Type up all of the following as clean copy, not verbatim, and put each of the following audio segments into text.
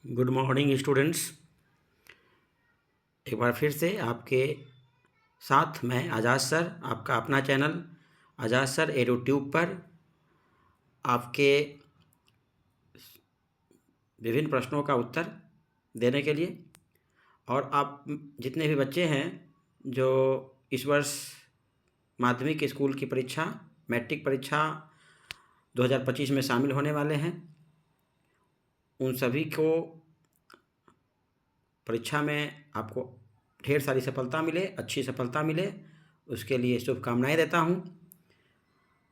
Good morning students. एक बार फिर से आपके साथ मैं आज़ाद सर, आपका अपना चैनल आज़ाद सर एडू ट्यूब पर आपके विभिन्न प्रश्नों का उत्तर देने के लिए, और आप जितने भी बच्चे हैं जो इस वर्ष माध्यमिक स्कूल की परीक्षा मैट्रिक परीक्षा 2025 में शामिल होने वाले हैं, उन सभी को परीक्षा में आपको ढेर सारी सफलता मिले, अच्छी सफलता मिले, उसके लिए शुभकामनाएं देता हूं।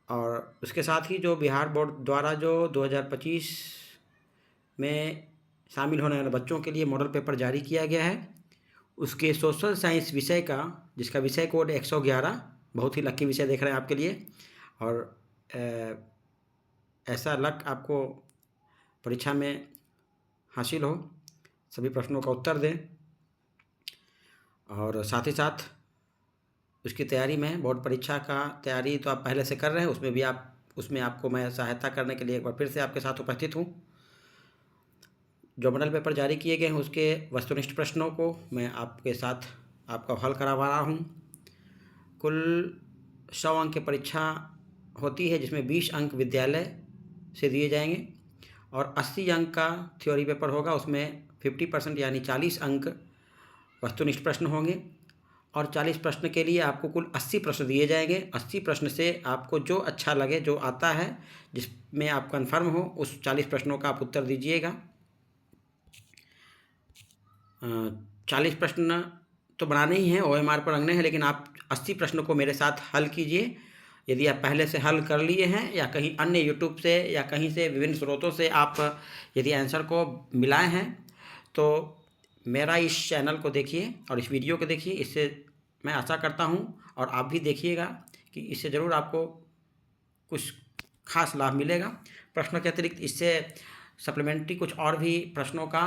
और उसके साथ ही जो बिहार बोर्ड द्वारा जो 2025 में शामिल होने वाले बच्चों के लिए मॉडल पेपर जारी किया गया है, उसके सोशल साइंस विषय का, जिसका विषय कोड 111, बहुत ही लकी विषय देख रहे हैं आपके लिए। और ऐसा लक आपको परीक्षा में हासिल हो, सभी प्रश्नों का उत्तर दें। और साथ ही साथ उसकी तैयारी में, बोर्ड परीक्षा का तैयारी तो आप पहले से कर रहे हैं, उसमें आपको मैं सहायता करने के लिए एक बार फिर से आपके साथ उपस्थित हूँ। जो मॉडल पेपर जारी किए गए हैं उसके वस्तुनिष्ठ प्रश्नों को मैं आपके साथ आपका हल करवा रहा हूँ। कुल 100 अंक की परीक्षा होती है, जिसमें 20 अंक विद्यालय से दिए जाएंगे और 80 अंक का थ्योरी पेपर होगा। उसमें 50% यानी 40 अंक वस्तुनिष्ठ प्रश्न होंगे और 40 प्रश्न के लिए आपको कुल 80 प्रश्न दिए जाएंगे। 80 प्रश्न से आपको जो अच्छा लगे, जो आता है, जिसमें आप कंफर्म हो, उस 40 प्रश्नों का आप उत्तर दीजिएगा। 40 प्रश्न तो बनाने ही हैं, OMR पर रखने हैं, लेकिन आप 80 प्रश्नों को मेरे साथ हल कीजिए। यदि आप पहले से हल कर लिए हैं या कहीं अन्य यूट्यूब से या कहीं से विभिन्न स्रोतों से आप यदि आंसर को मिलाए हैं, तो मेरा इस चैनल को देखिए और इस वीडियो को देखिए। इससे मैं आशा करता हूं और आप भी देखिएगा कि इससे ज़रूर आपको कुछ खास लाभ मिलेगा। प्रश्नों के अतिरिक्त इससे सप्लीमेंट्री कुछ और भी प्रश्नों का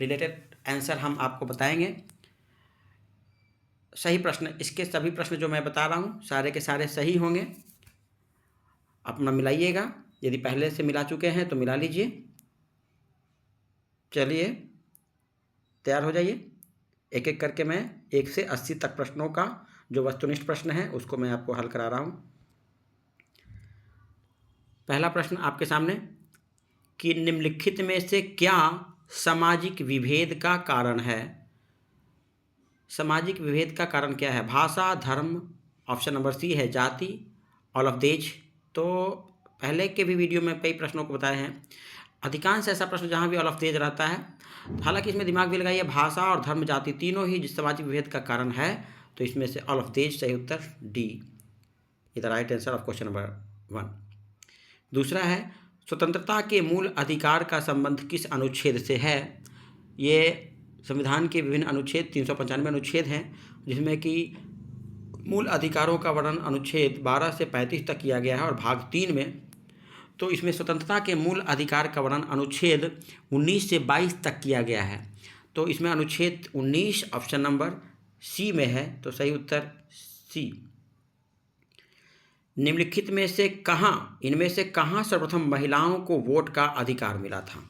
रिलेटेड आंसर हम आपको बताएंगे। सही प्रश्न, इसके सभी प्रश्न जो मैं बता रहा हूँ सारे के सारे सही होंगे। अपना मिलाइएगा, यदि पहले से मिला चुके हैं तो मिला लीजिए। चलिए तैयार हो जाइए। एक एक करके मैं 1 से 80 तक प्रश्नों का जो वस्तुनिष्ठ प्रश्न है उसको मैं आपको हल करा रहा हूँ। पहला प्रश्न आपके सामने कि निम्नलिखित में से क्या सामाजिक विभेद का कारण है। सामाजिक विभेद का कारण क्या है? भाषा, धर्म, ऑप्शन नंबर सी है जाति, ऑल ऑफ दीज। तो पहले के भी वीडियो में कई प्रश्नों को बताए हैं, अधिकांश ऐसा प्रश्न जहाँ भी ऑल ऑफ दीज रहता है। हालांकि इसमें दिमाग भी लगाइए, भाषा और धर्म जाति तीनों ही जिस सामाजिक विभेद का कारण है, तो इसमें से ऑल ऑफ दीज सही उत्तर D is the right answer of question number 1। दूसरा है स्वतंत्रता के मूल अधिकार का संबंध किस अनुच्छेद से है। ये संविधान के विभिन्न अनुच्छेद 395 अनुच्छेद हैं, जिसमें कि मूल अधिकारों का वर्णन अनुच्छेद 12 से 35 तक किया गया है और भाग 3 में। तो इसमें स्वतंत्रता के मूल अधिकार का वर्णन अनुच्छेद 19 से 22 तक किया गया है। तो इसमें अनुच्छेद 19 ऑप्शन नंबर सी में है, तो सही उत्तर सी। निम्नलिखित में से इनमें से कहाँ सर्वप्रथम महिलाओं को वोट का अधिकार मिला था।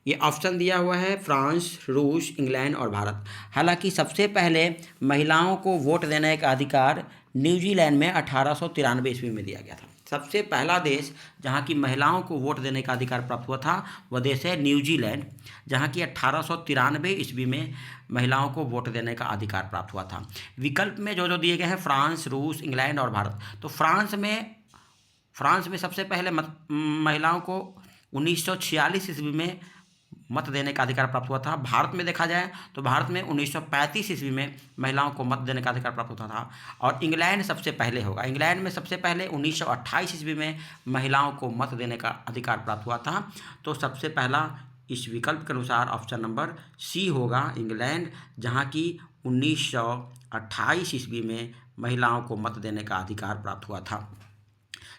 ये ऑप्शन दिया हुआ है फ्रांस, रूस, इंग्लैंड और भारत। हालांकि सबसे पहले महिलाओं को वोट देने का अधिकार न्यूजीलैंड में 1893 ईस्वी में दिया गया था। सबसे पहला देश जहां की महिलाओं को वोट देने का अधिकार प्राप्त हुआ था वह देश है न्यूजीलैंड, जहां की 1893 ईस्वी में महिलाओं को वोट देने का अधिकार प्राप्त हुआ था। विकल्प में जो जो दिए गए हैं फ्रांस, रूस, इंग्लैंड और भारत। तो फ्रांस में सबसे पहले महिलाओं को 1946 ईस्वी में मत देने का अधिकार प्राप्त हुआ था। भारत में देखा जाए तो भारत में 1935 ईस्वी में महिलाओं को मत देने का अधिकार प्राप्त होता था। और इंग्लैंड सबसे पहले होगा, इंग्लैंड में सबसे पहले 1928 ईस्वी में महिलाओं को मत देने का अधिकार प्राप्त हुआ था। तो सबसे पहला इस विकल्प के अनुसार ऑप्शन नंबर सी होगा इंग्लैंड, जहाँ की 1928 ईस्वी में महिलाओं को मत देने का अधिकार प्राप्त हुआ था।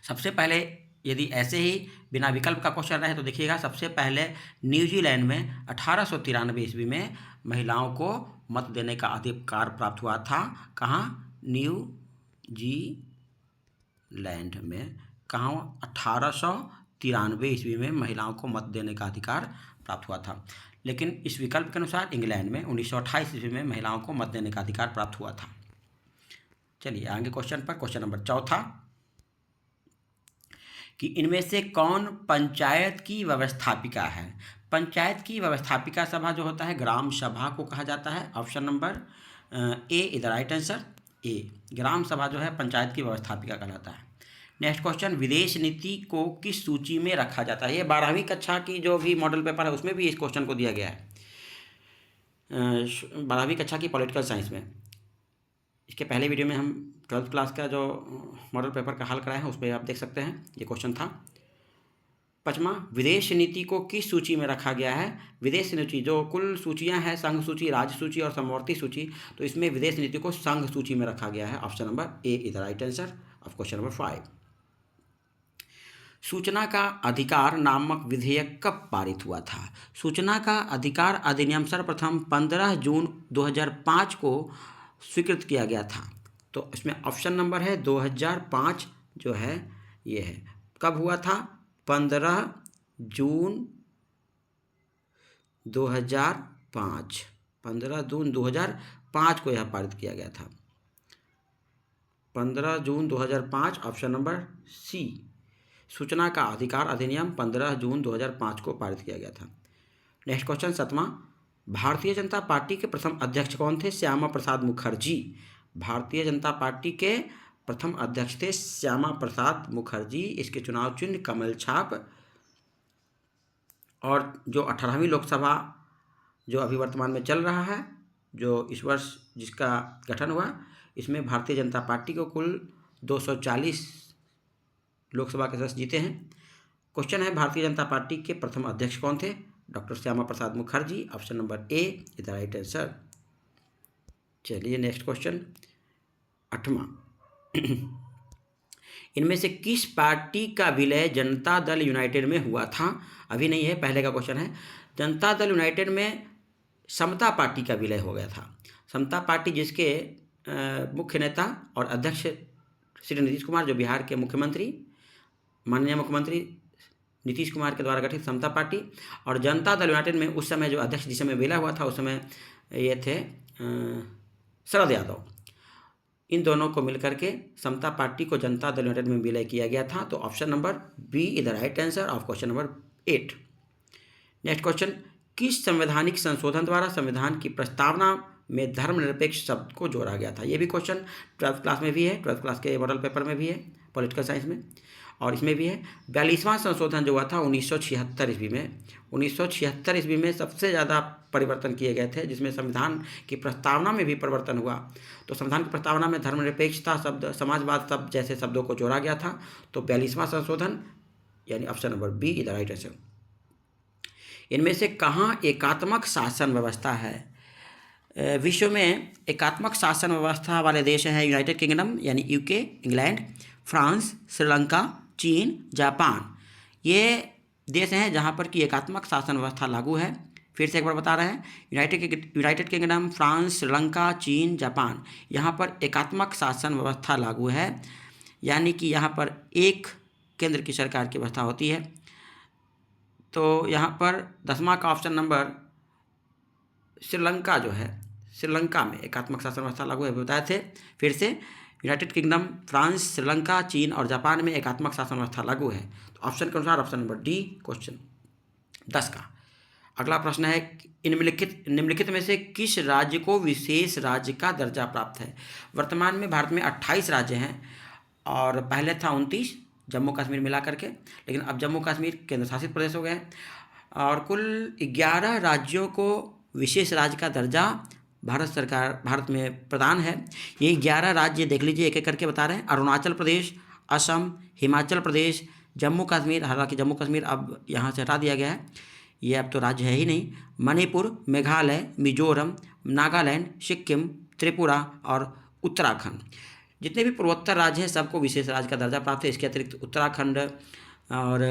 सबसे पहले यदि ऐसे ही बिना विकल्प का क्वेश्चन रहे तो देखिएगा, सबसे पहले न्यूजीलैंड में 1893 ईस्वी में महिलाओं को मत देने का अधिकार प्राप्त हुआ था। कहाँ? न्यूजीलैंड में। कहाँ? 1893 ईस्वी में महिलाओं को मत देने का अधिकार प्राप्त हुआ था। लेकिन इस विकल्प के अनुसार इंग्लैंड में 1928 ईस्वी में महिलाओं को मत देने का अधिकार प्राप्त हुआ था। चलिए आगे क्वेश्चन पर, क्वेश्चन नंबर 4 कि इनमें से कौन पंचायत की व्यवस्थापिका है। पंचायत की व्यवस्थापिका सभा जो होता है ग्राम सभा को कहा जाता है। Option number A is the right answer, A ग्राम सभा जो है पंचायत की व्यवस्थापिका कहलाता है। नेक्स्ट क्वेश्चन, विदेश नीति को किस सूची में रखा जाता है। ये 12वीं कक्षा की जो भी मॉडल पेपर है उसमें भी इस क्वेश्चन को दिया गया है, 12वीं कक्षा की पॉलिटिकल साइंस में। इसके पहले वीडियो में हम 12th क्लास का जो मॉडल पेपर का हल कराए हैं उस पर आप देख सकते हैं, ये क्वेश्चन था। 5वां, विदेश नीति को किस सूची में रखा गया है। विदेश नीति जो कुल सूचियां हैं, संघ सूची, राज्य सूची और समवर्ती सूची, तो इसमें विदेश नीति को संघ सूची में रखा गया है। Option number A is the right answer of question number 5। सूचना का अधिकार नामक विधेयक कब पारित हुआ था। सूचना का अधिकार अधिनियम सर्वप्रथम 15 जून 2005 को स्वीकृत किया गया था। तो इसमें ऑप्शन नंबर है 2005 जो है ये है। कब हुआ था? 15 जून 2005, 15 जून 2005 को यह पारित किया गया था। 15 जून 2005 ऑप्शन नंबर सी। सूचना का अधिकार अधिनियम 15 जून 2005 को पारित किया गया था। Next question 7वां, Bharatiya Janata party के प्रथम अध्यक्ष कौन थे? श्यामा प्रसाद मुखर्जी। भारतीय जनता पार्टी के प्रथम अध्यक्ष थे श्यामा प्रसाद मुखर्जी। इसके चुनाव चिन्ह कमल छाप। और जो 18वीं लोकसभा जो अभी वर्तमान में चल रहा है, जो इस वर्ष जिसका गठन हुआ, इसमें भारतीय जनता पार्टी को कुल 240 लोकसभा के सदस्य जीते हैं। क्वेश्चन है भारतीय जनता पार्टी के प्रथम अध्यक्ष कौन थे? Doctor Shyama Prasad Mukherjee. Option number A is the right answer. चलिए नेक्स्ट क्वेश्चन 8वां, इनमें से किस पार्टी का विलय जनता दल यूनाइटेड में हुआ था? अभी नहीं है, पहले का क्वेश्चन है। जनता दल यूनाइटेड में समता पार्टी का विलय हो गया था। समता पार्टी जिसके मुख्य नेता और अध्यक्ष श्री नीतीश कुमार, जो बिहार के मुख्यमंत्री, माननीय मुख्यमंत्री नीतीश कुमार के द्वारा गठित समता पार्टी, और जनता दल यूनाइटेड में उस समय जो अध्यक्ष जिस समय विलय हुआ था उस समय ये थे शरद यादव। इन दोनों को मिलकर के समता पार्टी को जनता दल यूनाइटेड में विलय किया गया था। तो option number B is the right answer of question number 8। Next question, किस संवैधानिक संशोधन द्वारा संविधान की प्रस्तावना में धर्मनिरपेक्ष शब्द को जोड़ा गया था? ये भी क्वेश्चन 12th क्लास में भी है, 12th क्लास के मॉडल पेपर में भी है, पॉलिटिकल साइंस में, और इसमें भी है। 42वां संशोधन जो हुआ था 1976 ईस्वी में। 1976 ईस्वी में सबसे ज़्यादा परिवर्तन किए गए थे, जिसमें संविधान की प्रस्तावना में भी परिवर्तन हुआ। तो संविधान की प्रस्तावना में धर्मनिरपेक्षता शब्द, समाजवाद शब्द जैसे शब्दों को जोड़ा गया था। तो 42वां संशोधन यानी option number B is the right answer. इनमें से कहाँ एकात्मक शासन व्यवस्था है? विश्व में एकात्मक शासन व्यवस्था वाले देश हैं यूनाइटेड किंगडम यानी यूके, इंग्लैंड, फ्रांस, श्रीलंका, चीन, जापान। ये देश हैं जहाँ पर कि एकात्मक शासन व्यवस्था लागू है। फिर से एक बार बता रहे हैं, यूनाइटेड किंगडम, फ्रांस, श्रीलंका, चीन, जापान, यहाँ पर एकात्मक शासन व्यवस्था लागू है। यानी कि यहाँ पर एक केंद्र की सरकार की व्यवस्था होती है। तो यहाँ पर 10वां का ऑप्शन नंबर श्रीलंका जो है, श्रीलंका में एकात्मक शासन व्यवस्था लागू है, बताए थे। फिर से यूनाइटेड किंगडम, फ्रांस, श्रीलंका, चीन और जापान में एकात्मक शासन व्यवस्था लागू है। तो ऑप्शन के अनुसार ऑप्शन नंबर डी क्वेश्चन 10 का। अगला प्रश्न है, निम्नलिखित में से किस राज्य को विशेष राज्य का दर्जा प्राप्त है? वर्तमान में भारत में 28 राज्य हैं और पहले था 29 जम्मू कश्मीर मिला करके, लेकिन अब जम्मू कश्मीर केंद्र शासित प्रदेश हो गए हैं। और कुल 11 राज्यों को विशेष राज्य का दर्जा भारत में प्रदान है। ये 11 राज्य देख लीजिए, एक एक करके बता रहे हैं। अरुणाचल प्रदेश, असम, हिमाचल प्रदेश, जम्मू कश्मीर, हालांकि जम्मू कश्मीर अब यहाँ से हटा दिया गया है, ये अब तो राज्य है ही नहीं। मणिपुर, मेघालय, मिजोरम, नागालैंड, सिक्किम, त्रिपुरा और उत्तराखंड। जितने भी पूर्वोत्तर राज्य हैं सबको विशेष राज्य का दर्जा प्राप्त है। इसके अतिरिक्त उत्तराखंड और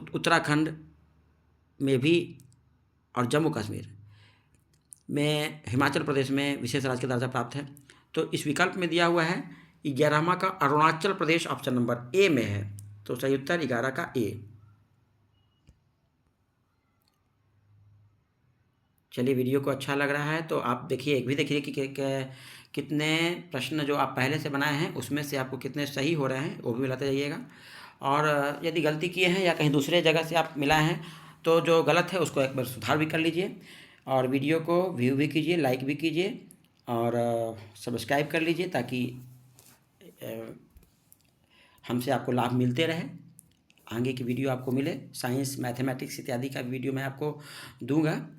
उत्तराखंड में भी और जम्मू कश्मीर में, हिमाचल प्रदेश में विशेष राज्य का दर्जा प्राप्त है। तो इस विकल्प में दिया हुआ है 11वां का अरुणाचल प्रदेश ऑप्शन नंबर ए में है। तो सही उत्तर 11 का ए। चलिए, वीडियो को अच्छा लग रहा है तो आप देखिए, एक भी देखिए कि कितने प्रश्न जो आप पहले से बनाए हैं उसमें से आपको कितने सही हो रहे हैं, वो भी मिलाते जाइएगा। और यदि गलती किए हैं या कहीं दूसरे जगह से आप मिलाए हैं तो जो गलत है उसको एक बार सुधार भी कर लीजिए। और वीडियो को व्यू भी कीजिए, लाइक भी कीजिए और सब्सक्राइब कर लीजिए ताकि हमसे आपको लाभ मिलते रहे, आगे की वीडियो आपको मिले। साइंस, मैथमेटिक्स इत्यादि का वीडियो मैं आपको दूंगा,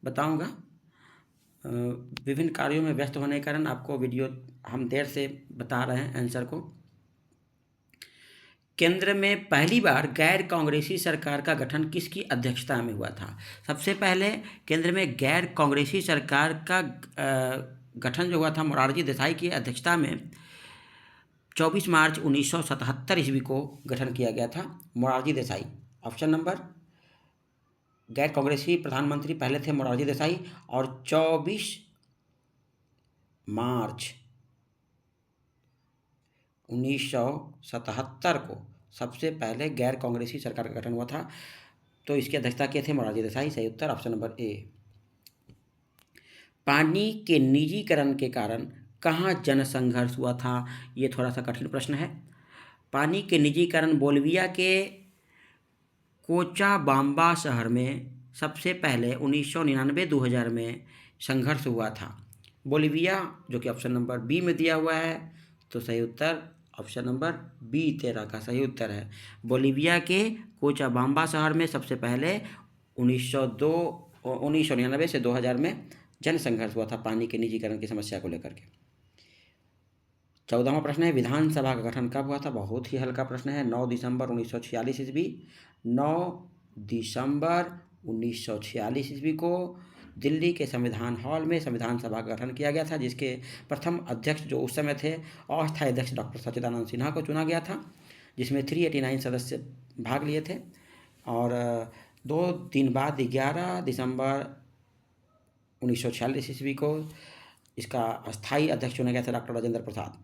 बताऊंगा। विभिन्न कार्यों में व्यस्त होने के कारण आपको वीडियो हम देर से बता रहे हैं आंसर को। केंद्र में पहली बार गैर कांग्रेसी सरकार का गठन किसकी अध्यक्षता में हुआ था? सबसे पहले केंद्र में गैर कांग्रेसी सरकार का गठन जो हुआ था मोरारजी देसाई की अध्यक्षता में 24 मार्च 1977 ईस्वी को गठन किया गया था। Morarji Desai option number. गैर कांग्रेसी प्रधानमंत्री पहले थे मोरारजी देसाई और 24 मार्च 1977 को सबसे पहले गैर कांग्रेसी सरकार का गठन हुआ था, तो इसकी अध्यक्षता किए थे मोरारजी देसाई। सही उत्तर ऑप्शन नंबर ए। पानी के निजीकरण के कारण कहाँ जनसंघर्ष हुआ था? ये थोड़ा सा कठिन प्रश्न है। पानी के निजीकरण बोलिविया के कोचाबाम्बा शहर में सबसे पहले 1999-2000 में संघर्ष हुआ था। बोलिविया, जो कि ऑप्शन नंबर बी में दिया हुआ है, तो सही उत्तर ऑप्शन नंबर बी 13 का सही उत्तर है। बोलिविया के कोचाबाम्बा शहर में सबसे पहले 1999 से 2000 में जनसंघर्ष हुआ था पानी के निजीकरण की समस्या को लेकर के। 14वां प्रश्न है, विधानसभा का गठन कब हुआ था? बहुत ही हल्का प्रश्न है। 9 दिसंबर 1946 ईस्वी। 9 दिसंबर 1946 ईस्वी को दिल्ली के संविधान हॉल में संविधान सभा का गठन किया गया था, जिसके प्रथम अध्यक्ष जो उस समय थे अस्थायी अध्यक्ष डॉक्टर सच्चिदानंद सिन्हा को चुना गया था, जिसमें 389 सदस्य भाग लिए थे। और 2 दिन बाद 11 दिसंबर 1946 ईस्वी को इसका अस्थायी अध्यक्ष चुना गया था doctor Rajendra Prasad.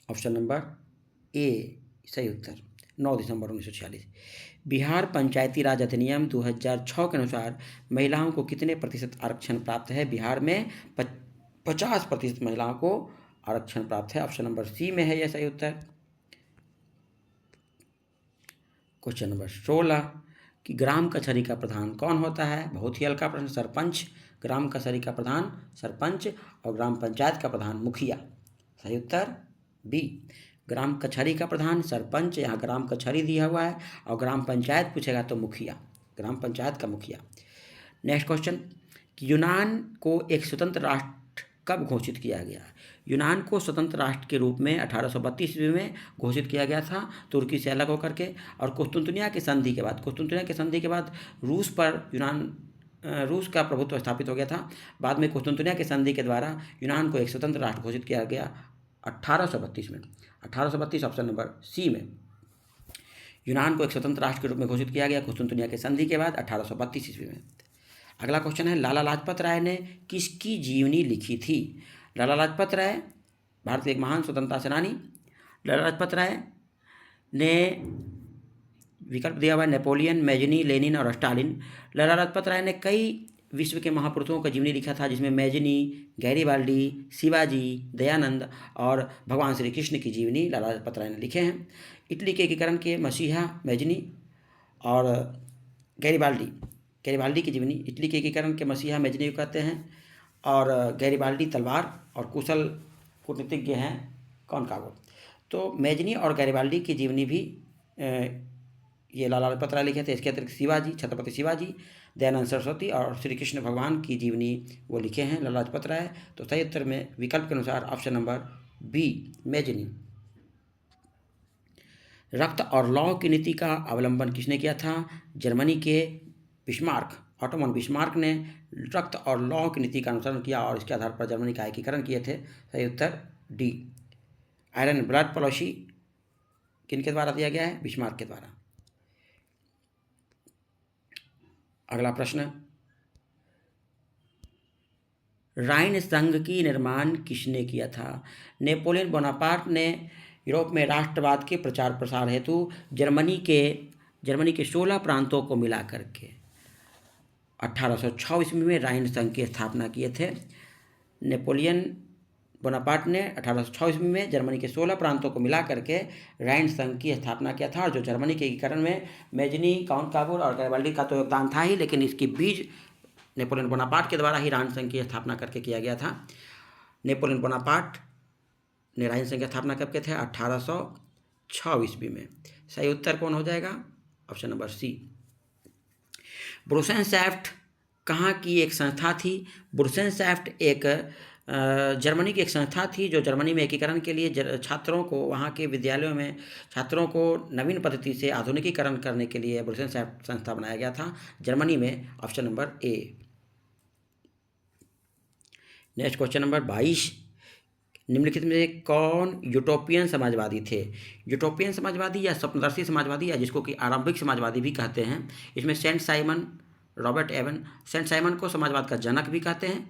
Option number ए सही उत्तर 9 दिसंबर 1946। बिहार पंचायती राज अधिनियम 2006 के अनुसार महिलाओं को कितने प्रतिशत आरक्षण प्राप्त है? बिहार में 50% महिलाओं को आरक्षण प्राप्त है। ऑप्शन नंबर सी में है यह सही उत्तर। क्वेश्चन नंबर 16 कि ग्राम कचहरी का प्रधान कौन होता है? बहुत ही हल्का प्रश्न। सरपंच। ग्राम कचहरी का प्रधान सरपंच और ग्राम पंचायत का प्रधान मुखिया। सही उत्तर बी। ग्राम कचहरी का प्रधान सरपंच, यहाँ ग्राम कचहरी दिया हुआ है, और ग्राम पंचायत पूछेगा तो मुखिया, ग्राम पंचायत का मुखिया। नेक्स्ट क्वेश्चन कि यूनान को एक स्वतंत्र राष्ट्र कब घोषित किया गया? यूनान को स्वतंत्र राष्ट्र के रूप में 1832 ईस्वी में घोषित किया गया था, तुर्की से अलग होकर के। और कुस्तुंतनिया की संधि के बाद रूस का प्रभुत्व स्थापित हो गया था। बाद में कुस्तुंतनिया की संधि के द्वारा यूनान को एक स्वतंत्र राष्ट्र घोषित किया गया 1832 में। 1832 ऑप्शन नंबर सी में यूनान को एक स्वतंत्र राष्ट्र के रूप में घोषित किया गया कुस्तुंतनिया की संधि के बाद 1832 ईस्वी में। अगला क्वेश्चन है, लाला लाजपत राय ने किसकी जीवनी लिखी थी? लाला लाजपत राय भारत के एक महान स्वतंत्रता सेनानी। लाला लाजपत राय ने विकल्प दिया हुआ है नेपोलियन, मैजनी, लेनिन और स्टालिन। लाला लाजपत राय ने कई विश्व के महापुरुषों का जीवनी लिखा था, जिसमें मैजनी, गैरीबाल्डी, शिवाजी, दयानंद और भगवान श्री कृष्ण की जीवनी लाला लाजपत राय ने लिखे हैं। इटली के एकीकरण के मसीहा मैजनी और गैरीबाल्डी की जीवनी। इटली के एकीकरण के मसीहा मैजनी को कहते हैं, और गैरीबाल्डी तलवार और कुशल कूटनीतिज्ञ हैं कॉनकागो। तो मैजनी और गैरीबाल्डी की जीवनी भी ये लाला लाजपत राय लिखे थे। इसके अतिरिक्त शिवाजी, छत्रपति शिवाजी, दयानंद सरस्वती और श्री कृष्ण भगवान की जीवनी वो लिखे हैं लाला लाजपत राय। तो सही उत्तर में विकल्प के अनुसार ऑप्शन नंबर बी मैजनी। रक्त और लौह की नीति का अवलंबन किसने किया था? जर्मनी के बिस्मार्क, ऑटोमन बिस्मार्क ने रक्त और लौह की नीति का अनुसरण किया और इसके आधार पर जर्मनी का एकीकरण किए थे। सही उत्तर डी। आयरन ब्लड पॉलिसी किनके द्वारा दिया गया है? बिस्मार्क के द्वारा। अगला प्रश्न, राइन संघ की निर्माण किसने किया था? नेपोलियन बोनापार्ट ने यूरोप में राष्ट्रवाद के प्रचार प्रसार हेतु जर्मनी के 16 प्रांतों को मिला करके 1806 ईस्वी में राइन संघ की स्थापना किए थे। नेपोलियन बोनापार्ट ने 1806 ईस्वी में जर्मनी के 16 प्रांतों को मिला करके राइन संघ की स्थापना किया था, और जो जर्मनी के एकीकरण में मेजनी, काउंट काबूल और गैरिबाल्डी का तो योगदान था ही, लेकिन इसकी बीज नेपोलियन बोनापार्ट के द्वारा ही राइन संघ की स्थापना करके किया गया था। नेपोलियन बोनापार्ट ने राइन संघ की स्थापना कब के थे? 1806 ईस्वी में। सही उत्तर कौन हो जाएगा? ऑप्शन नंबर सी। ब्रुसेनसैफ्ट कहाँ की एक संस्था थी? ब्रुसेनसैफ्ट एक जर्मनी की एक संस्था थी जो जर्मनी में एकीकरण के लिए छात्रों को, वहाँ के विद्यालयों में छात्रों को नवीन पद्धति से आधुनिकीकरण करने के लिए ब्रुसेनसैफ्ट संस्था बनाया गया था जर्मनी में। ऑप्शन नंबर ए। नेक्स्ट क्वेश्चन नंबर 22, निम्नलिखित में से कौन यूटोपियन समाजवादी थे? यूटोपियन समाजवादी या स्वप्नदर्शी समाजवादी, या जिसको कि आरंभिक समाजवादी भी कहते हैं, इसमें Saint Simon, Robert Owen. Saint Simon को समाजवाद का जनक भी कहते हैं।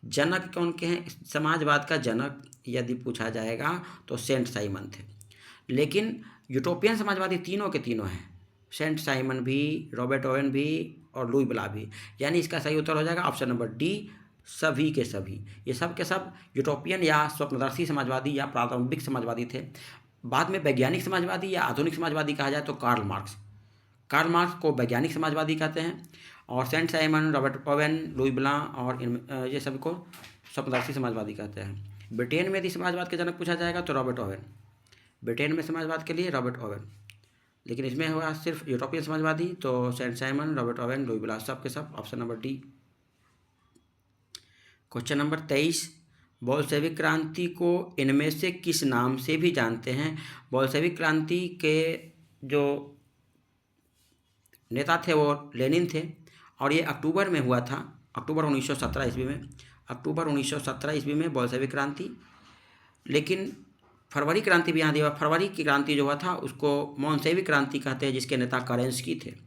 जनक कौन के हैं? समाजवाद का जनक यदि पूछा जाएगा तो सेंट साइमन थे। लेकिन यूटोपियन समाजवादी तीनों के तीनों हैं, सेंट साइमन भी, रॉबर्ट ओवन भी और लुई ब्ला भी। यानी इसका सही उत्तर हो जाएगा ऑप्शन नंबर डी, सभी के सभी। ये सब के सब यूटोपियन या स्वप्नदर्शी समाजवादी या प्रारंभिक समाजवादी थे। बाद में वैज्ञानिक समाजवादी या आधुनिक समाजवादी कहा जाए तो कार्ल मार्क्स को वैज्ञानिक समाजवादी कहते हैं, और Saint Simon, Robert Owen, Louis Blanc और ये सभी को स्वप्नदर्शी समाजवादी कहते हैं। ब्रिटेन में यदि समाजवाद के जनक पूछा जाएगा तो रॉबर्ट ओवन, ब्रिटेन में समाजवाद के लिए रॉबर्ट ओवन। लेकिन इसमें हुआ सिर्फ यूरोपियन समाजवादी तो Saint Simon, Robert Owen, Louis Blanc, सब के सब option number D. Question number 23, Bolshevik क्रांति को इनमें से किस नाम से भी जानते हैं? बोल्शेविक क्रांति के जो नेता थे वो लेनिन थे, और ये अक्टूबर में हुआ था, अक्टूबर 1917 ईस्वी में। अक्टूबर 1917 ईस्वी में बोल्शेविक क्रांति। लेकिन फरवरी क्रांति भी यहाँ दिया। फरवरी की क्रांति जो हुआ था उसको मोन्सेविक क्रांति कहते हैं, जिसके नेता करेंस्की थे।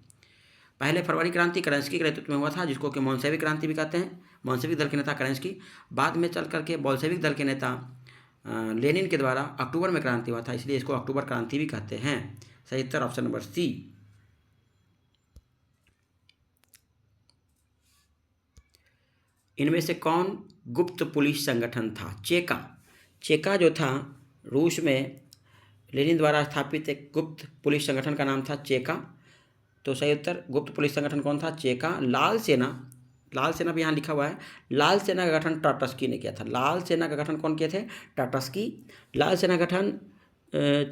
पहले फरवरी क्रांति करेंस्की के नेतृत्व में हुआ था, जिसको कि मोन्सेविक क्रांति भी कहते हैं। मोन्सेविक दल के नेता करेंस्की। बाद में चल करके बोल्शेविक दल के नेता लेनिन के द्वारा अक्टूबर में क्रांति हुआ था, इसलिए इसको अक्टूबर क्रांति भी कहते हैं। सही उत्तर ऑप्शन नंबर सी। इनमें से कौन गुप्त पुलिस संगठन था? चेका जो था रूस में लेनिन द्वारा स्थापित एक गुप्त पुलिस संगठन का नाम था चेका। तो सही उत्तर गुप्त पुलिस संगठन कौन था? चेका। लाल सेना भी यहाँ लिखा हुआ है। लाल सेना का गठन टाटस्की ने किया था। लाल सेना का गठन कौन किए थे? टाटस्की। लाल सेना गठन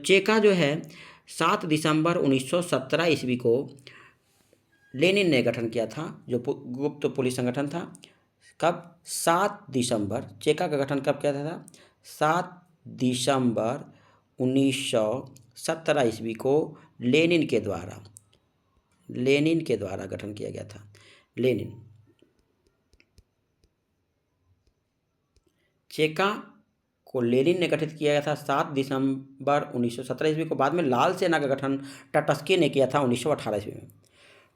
चेका जो है 7 दिसंबर 1917 ईस्वी को लेनिन ने गठन किया था, जो गुप्त पुलिस संगठन था। कब? 7 दिसंबर। चेका का गठन कब किया था? 7 दिसंबर 1917 ईस्वी को लेनिन के द्वारा गठन किया गया था। चेका को लेनिन ने गठित किया गया था 7 दिसंबर 1917 ईस्वी को। बाद में लाल सेना का गठन टाटस्की ने किया था 1918 ईस्वी में।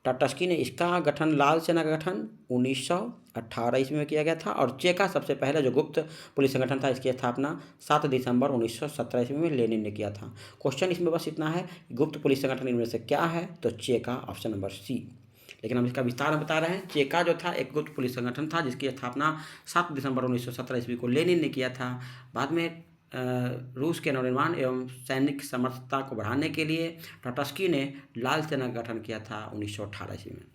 टाटस्की ने इसका गठन, लाल सेना का गठन 1918 ईस्वी में किया गया था, और चेका सबसे पहले जो गुप्त पुलिस संगठन था, इसकी स्थापना 7 दिसंबर 1917 ईस्वी में लेनिन ने किया था। क्वेश्चन इसमें बस इतना है, गुप्त पुलिस संगठन इनमें से क्या है? तो चेका, ऑप्शन नंबर सी। लेकिन हम इसका विस्तार में बता रहे हैं। चेका जो था एक गुप्त पुलिस संगठन था, जिसकी स्थापना 7 दिसंबर 1917 ईस्वी को लेनिन ने किया था। बाद में रूस के नवनिर्माण एवं सैनिक समर्थता को बढ़ाने के लिए टाटस्की ने लाल सेना का गठन किया था 1918 ईस्वी में।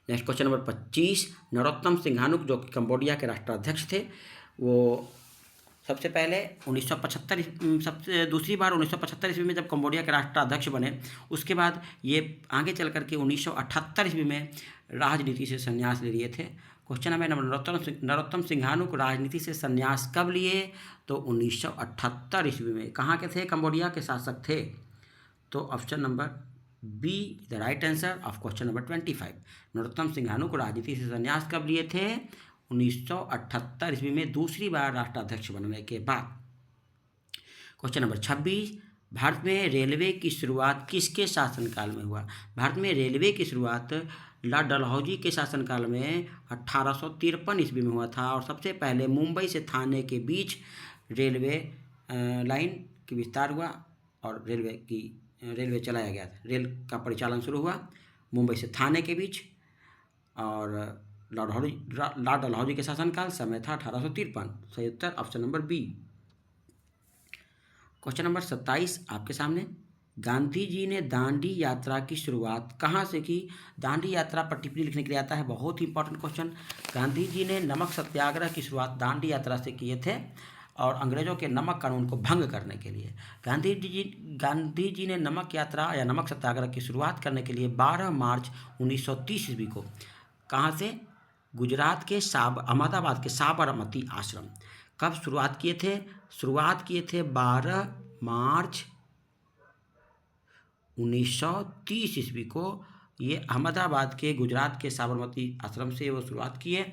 नेक्स्ट क्वेश्चन नंबर 25, नरोत्तम सिंघानुक जो कंबोडिया के राष्ट्राध्यक्ष थे, वो सबसे पहले 1975 दूसरी बार 1975 ईस्वी में जब कंबोडिया के राष्ट्राध्यक्ष बने, उसके बाद ये आगे चल करके 1978 ईस्वी में राजनीति से संन्यास ले लिए थे। क्वेश्चन नंबर नरोत्तम सिंघानुक राजनीति से संन्यास कब लिए? तो 1978 ईस्वी में। कहाँ के थे? कंबोडिया के शासक थे। तो option number B the right answer of question number 25। Norodom Sihanouk राजनीति से संन्यास कब लिए थे? 1978 ईस्वी में, दूसरी बार राष्ट्राध्यक्ष बनने के बाद। क्वेश्चन नंबर 26, भारत में रेलवे की शुरुआत किसके शासनकाल में हुआ? भारत में रेलवे की शुरुआत लॉर्ड डलहौजी के शासनकाल में 1853 ईस्वी में हुआ था, और सबसे पहले मुंबई से थाने के बीच रेलवे लाइन की विस्तार हुआ और रेलवे चलाया गया था। रेल का परिचालन शुरू हुआ मुंबई से थाने के बीच और लॉर्ड डलहौजी के शासनकाल, समय था 1853। सही उत्तर option number B. Question number 27 आपके सामने। गांधी जी ने दांडी यात्रा की शुरुआत कहाँ से की? दांडी यात्रा पर टिप्पणी लिखने के लिए आता है, बहुत ही इंपॉर्टेंट क्वेश्चन। गांधी जी ने नमक सत्याग्रह की शुरुआत दांडी यात्रा से किए थे और अंग्रेजों के नमक कानून को भंग करने के लिए। गांधी जी ने नमक यात्रा या नमक सत्याग्रह की शुरुआत करने के लिए 12 मार्च 1930 ईस्वी को कहाँ से? गुजरात के अहमदाबाद के साबरमती आश्रम। कब शुरुआत किए थे? शुरुआत किए थे 12 मार्च 1930 ईस्वी को। ये अहमदाबाद के गुजरात के साबरमती आश्रम से वो शुरुआत किए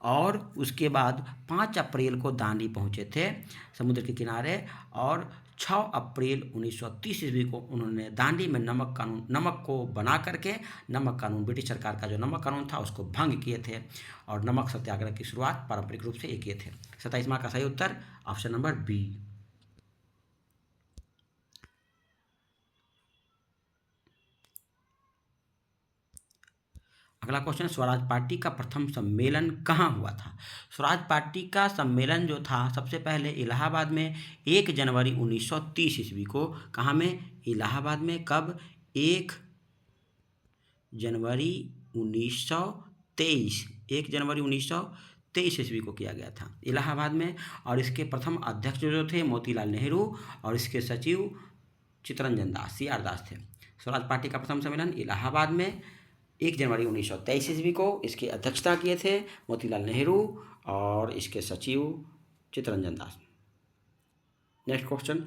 और उसके बाद 5 अप्रैल को दांडी पहुँचे थे समुद्र के किनारे और 6 अप्रैल 1930 ईस्वी को उन्होंने दांडी में नमक को बना करके नमक कानून, ब्रिटिश सरकार का जो नमक कानून था उसको भंग किए थे और नमक सत्याग्रह की शुरुआत पारंपरिक रूप से ये किए थे। 27वां का सही उत्तर ऑप्शन नंबर बी। अगला क्वेश्चन, स्वराज पार्टी का प्रथम सम्मेलन कहाँ हुआ था? स्वराज पार्टी का सम्मेलन जो था सबसे पहले इलाहाबाद में 1 जनवरी 1930 ईस्वी को। कहाँ में? इलाहाबाद में। कब? 1 जनवरी 1923। 1 जनवरी 1923 ईस्वी को किया गया था इलाहाबाद में। और इसके प्रथम अध्यक्ष जो थे मोतीलाल नेहरू और इसके सचिव चित्तरंजन दास, CR दास थे। स्वराज पार्टी का प्रथम सम्मेलन इलाहाबाद में 1 जनवरी 1923 ईस्वी को। इसकी अध्यक्षता किए थे मोतीलाल नेहरू और इसके सचिव चित्तरंजन दास। नेक्स्ट क्वेश्चन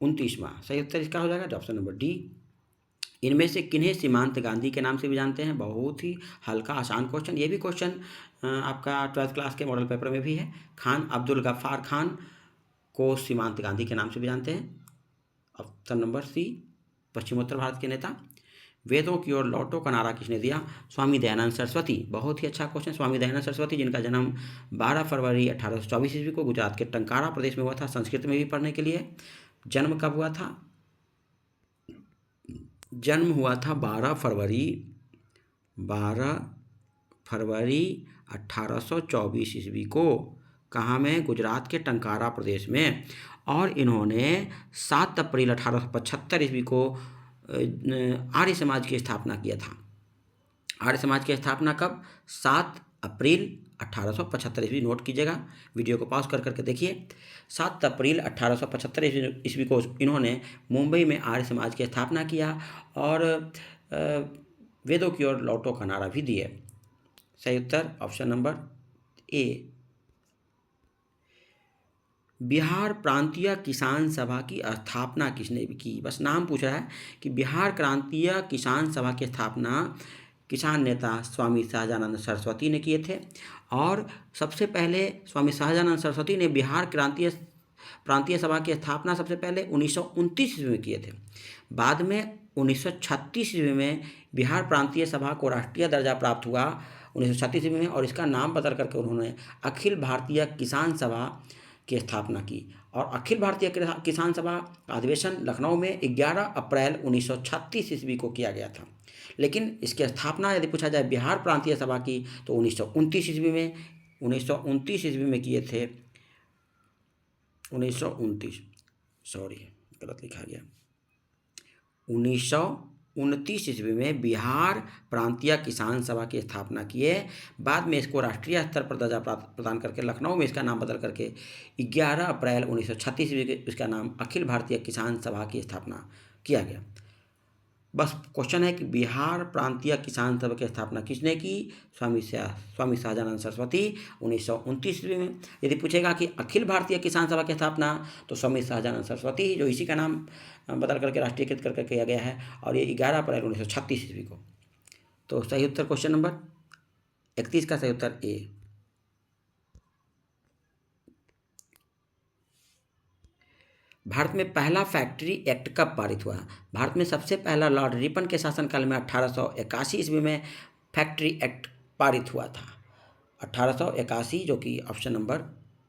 29वां, सही उत्तर इसका हो जाएगा ऑप्शन नंबर डी। इनमें से किन्हें सीमांत गांधी के नाम से भी जानते हैं? बहुत ही हल्का आसान क्वेश्चन। ये भी क्वेश्चन आपका 12th क्लास के मॉडल पेपर में भी है। खान अब्दुल गफ्फार खान को सीमांत गांधी के नाम से भी जानते हैं। ऑप्शन नंबर सी, पश्चिमोत्तर भारत के नेता। वेदों की ओर लौटो का नारा किसने दिया? स्वामी दयानंद सरस्वती। बहुत ही अच्छा क्वेश्चन। स्वामी दयानंद सरस्वती जिनका जन्म 12 फरवरी 1824 ईस्वी को गुजरात के टंकारा प्रदेश में हुआ था। संस्कृत में भी पढ़ने के लिए। जन्म कब हुआ था? जन्म हुआ था 12 फरवरी 1824 ईस्वी को। कहाँ में? गुजरात के टंकारा प्रदेश में। और इन्होंने 7 अप्रैल 1875 ईस्वी को आर्य समाज की स्थापना किया था। आर्य समाज की स्थापना कब? 7 अप्रैल 1875 ईस्वी। नोट कीजिएगा, वीडियो को पॉज कर करके देखिए। 7 अप्रैल 1875 ईस्वी को इन्होंने मुंबई में आर्य समाज की स्थापना किया और वेदों की ओर लौटो का नारा भी दिए। सही उत्तर ऑप्शन नंबर ए। बिहार प्रांतीय किसान सभा की स्थापना किसने की? बस नाम पूछ रहा है कि बिहार प्रांतीय किसान सभा की स्थापना किसान नेता स्वामी सहजानंद सरस्वती ने किए थे। और सबसे पहले स्वामी सहजानंद सरस्वती ने बिहार प्रांतीय सभा की स्थापना सबसे पहले 1929 ईस्वी में किए थे। बाद में 1936 ईस्वी में बिहार प्रांतीय सभा को राष्ट्रीय दर्जा प्राप्त हुआ 1936 ईस्वी में और इसका नाम बदल करके उन्होंने अखिल भारतीय किसान सभा की स्थापना की। और अखिल भारतीय किसान सभा का अधिवेशन लखनऊ में 11 अप्रैल 1936 ईस्वी को किया गया था। लेकिन इसकी स्थापना यदि पूछा जाए बिहार प्रांतीय सभा की तो 1929 ईस्वी में 1929 ईस्वी में किए थे। 1929, सॉरी गलत लिखा गया। 1929 ईस्वी में बिहार प्रांतीय किसान सभा की स्थापना किए। बाद में इसको राष्ट्रीय स्तर पर दर्जा प्रदान करके लखनऊ में इसका नाम बदल करके 11 अप्रैल 1936 ईस्वी को इसका नाम अखिल भारतीय किसान सभा की स्थापना किया गया। बस क्वेश्चन है कि बिहार प्रांतीय किसान सभा की स्थापना किसने की? स्वामी सहजानंद सरस्वती 1929 ईस्वी में। यदि पूछेगा कि अखिल भारतीय किसान सभा की स्थापना तो स्वामी सहजानंद सरस्वती जो इसी का नाम बदल करके राष्ट्रीयकृत करके किया गया है और ये 11 अप्रैल 1936 ईस्वी को। तो सही उत्तर क्वेश्चन नंबर 31 का सही उत्तर ए। भारत में पहला फैक्ट्री एक्ट कब पारित हुआ? भारत में सबसे पहला लॉर्ड रिपन के शासनकाल में 1881 ईस्वी में फैक्ट्री एक्ट पारित हुआ था। 1881 जो कि ऑप्शन नंबर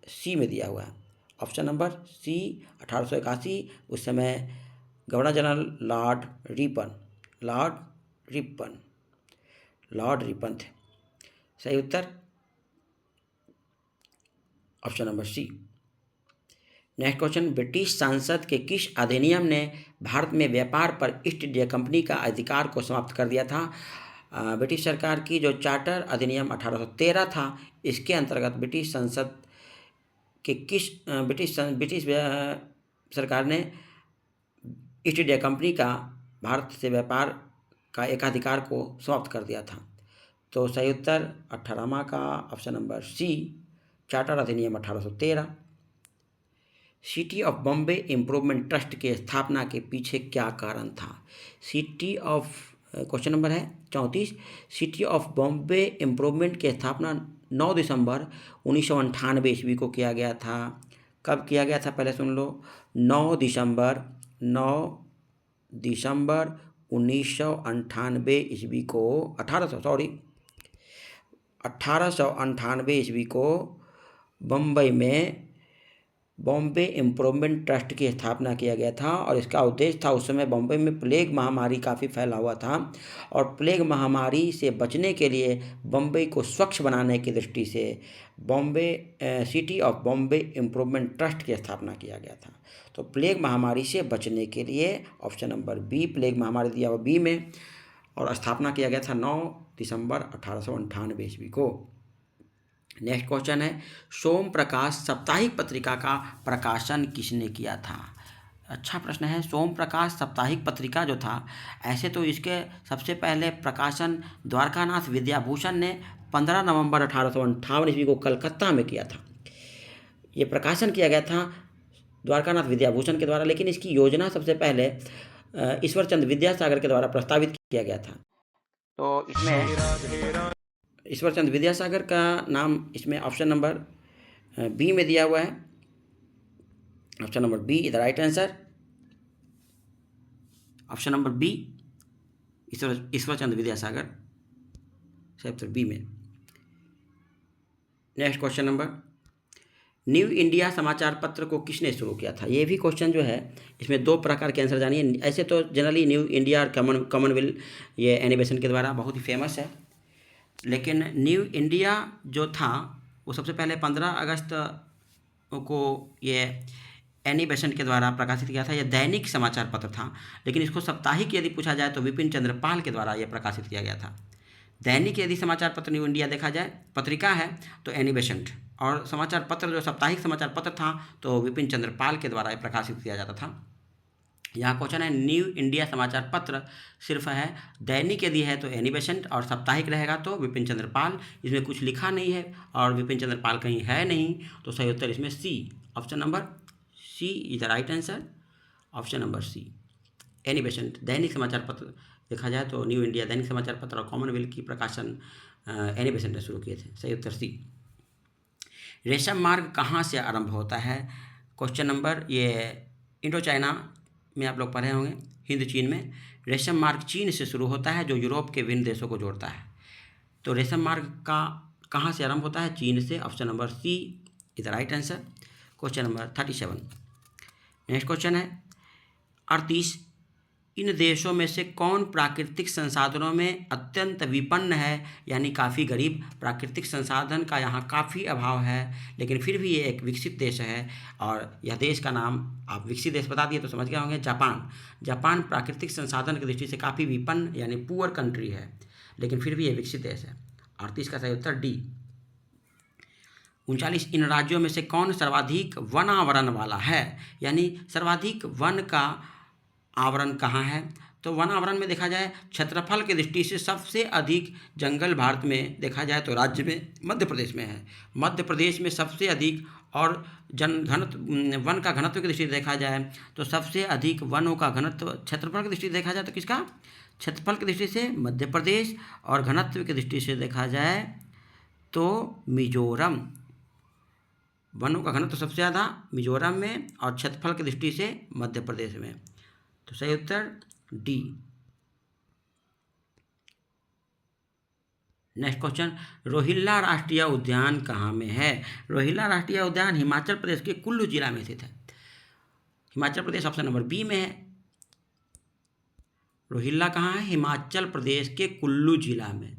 सी में दिया हुआ है। Option number C 1881। उस समय गवर्नर जनरल लॉर्ड रिपन थे। सही उत्तर option number C. Next question, British संसद के किस अधिनियम ने भारत में व्यापार पर ईस्ट इंडिया कंपनी का अधिकार को समाप्त कर दिया था? ब्रिटिश सरकार की जो चार्टर अधिनियम 1813 था, इसके अंतर्गत ब्रिटिश संसद के ब्रिटिश सरकार ने ईस्ट इंडिया कंपनी का भारत से व्यापार का एकाधिकार को समाप्त कर दिया था। तो सही उत्तर 18वां का ऑप्शन नंबर सी, चार्टर अधिनियम 1813। City of Bombay improvement trust के स्थापना के पीछे क्या कारण था? क्वेश्चन नंबर है 34। सिटी ऑफ बॉम्बे इम्प्रूवमेंट की स्थापना 9 दिसंबर 1998 ईस्वी को किया गया था। कब किया गया था पहले सुन लो। 9 दिसंबर 1998 ईस्वी को 1898 ईस्वी को बम्बई में बॉम्बे इम्प्रूवमेंट ट्रस्ट की स्थापना किया गया था। और इसका उद्देश्य था, उस समय बॉम्बे में प्लेग महामारी काफ़ी फैला हुआ था और प्लेग महामारी से बचने के लिए बॉम्बे को स्वच्छ बनाने की दृष्टि से city of Bombay improvement trust की स्थापना किया गया था। तो प्लेग महामारी से बचने के लिए ऑप्शन नंबर बी, प्लेग महामारी दिया हुआ बी में, और स्थापना किया गया था 9 दिसंबर 1898 ईस्वी को। नेक्स्ट क्वेश्चन है, सोम प्रकाश साप्ताहिक पत्रिका का प्रकाशन किसने किया था? अच्छा प्रश्न है। सोम प्रकाश साप्ताहिक पत्रिका जो था, ऐसे तो इसके सबसे पहले प्रकाशन द्वारकानाथ विद्याभूषण ने 15 नवंबर 1858 ईस्वी को कलकत्ता में किया था। ये प्रकाशन किया गया था द्वारकानाथ विद्याभूषण के द्वारा, लेकिन इसकी योजना सबसे पहले ईश्वरचंद विद्यासागर के द्वारा प्रस्तावित किया गया था। तो इसमें ईश्वरचंद विद्यासागर का नाम इसमें ऑप्शन नंबर बी में दिया हुआ है। Option number B is the right answer. Option number B, Ishwarchand Vidyasagar, सही उत्तर बी में। Next question number, New India समाचार पत्र को किसने शुरू किया था? ये भी क्वेश्चन जो है, इसमें 2 प्रकार के आंसर जानिए। ऐसे तो जनरली न्यू इंडिया और कॉमनवेल्थ ये एनिमेशन के द्वारा बहुत ही फेमस है, लेकिन न्यू इंडिया जो था वो सबसे पहले 15 अगस्त को ये एनी बेसेंट के द्वारा प्रकाशित किया था। यह दैनिक समाचार पत्र था, लेकिन इसको साप्ताहिक यदि पूछा जाए तो विपिन चंद्र पाल के द्वारा यह प्रकाशित किया गया था। दैनिक यदि समाचार पत्र न्यू इंडिया देखा जाए, पत्रिका है तो एनी बेसेंट, और समाचार पत्र जो साप्ताहिक समाचार पत्र था तो विपिन चंद्र पाल के द्वारा यह प्रकाशित किया जाता था। यहाँ क्वेश्चन है, न्यू इंडिया समाचार पत्र सिर्फ है, दैनिक यदि है तो एनी बेसेंट, और साप्ताहिक रहेगा तो विपिन चंद्र पाल। इसमें कुछ लिखा नहीं है और विपिन चंद्र पाल कहीं है नहीं, तो सही उत्तर इसमें C, option number C is the right answer. Option number C, Annie Besant. दैनिक समाचार पत्र देखा जाए तो न्यू इंडिया दैनिक समाचार पत्र और कॉमनवेल्थ की प्रकाशन एनी बेसेंट ने शुरू किए थे। सही उत्तर सी। रेशम मार्ग कहाँ से आरंभ होता है? क्वेश्चन नंबर ये इंडो चाइना में आप लोग पढ़े होंगे, हिंद चीन में। रेशम मार्ग चीन से शुरू होता है, जो यूरोप के विभिन्न देशों को जोड़ता है। तो रेशम मार्ग का कहाँ से आरंभ होता है? चीन से। Option number C is the right answer. Question number 37। Next question है 38। इन देशों में से कौन प्राकृतिक संसाधनों में अत्यंत विपन्न है, यानी काफ़ी गरीब? प्राकृतिक संसाधन का यहाँ काफ़ी अभाव है, लेकिन फिर भी ये एक विकसित देश है, और यह देश का नाम आप विकसित देश बता दिए तो समझ गए होंगे, जापान। जापान प्राकृतिक संसाधन की दृष्टि से काफ़ी विपन्न यानी पुअर कंट्री है, लेकिन फिर भी ये विकसित देश है। 38 का सही उत्तर डी। 39। इन राज्यों में से कौन सर्वाधिक वन आवरण वाला है, यानी सर्वाधिक वन का आवरण कहाँ है? तो वन आवरण में देखा जाए, क्षेत्रफल की दृष्टि से सबसे अधिक जंगल भारत में देखा जाए तो राज्य में मध्य प्रदेश में है। मध्य प्रदेश में सबसे अधिक, और वन का घनत्व की दृष्टि से देखा जाए तो सबसे अधिक वनों का घनत्व, क्षेत्रफल की दृष्टि से देखा जाए तो किसका? क्षेत्रफल की दृष्टि से मध्य प्रदेश, और घनत्व की दृष्टि से देखा जाए तो मिजोरम। वनों का घनत्व सबसे ज़्यादा मिजोरम में, और क्षेत्रफल की दृष्टि से मध्य प्रदेश में। तो सही उत्तर डी। नेक्स्ट क्वेश्चन, रोहिल्ला राष्ट्रीय उद्यान कहाँ में है? रोहिल्ला राष्ट्रीय उद्यान हिमाचल प्रदेश के कुल्लू जिला में स्थित है। Himachal Pradesh option number B में है। रोहिल्ला कहाँ है? हिमाचल प्रदेश के कुल्लू जिला में।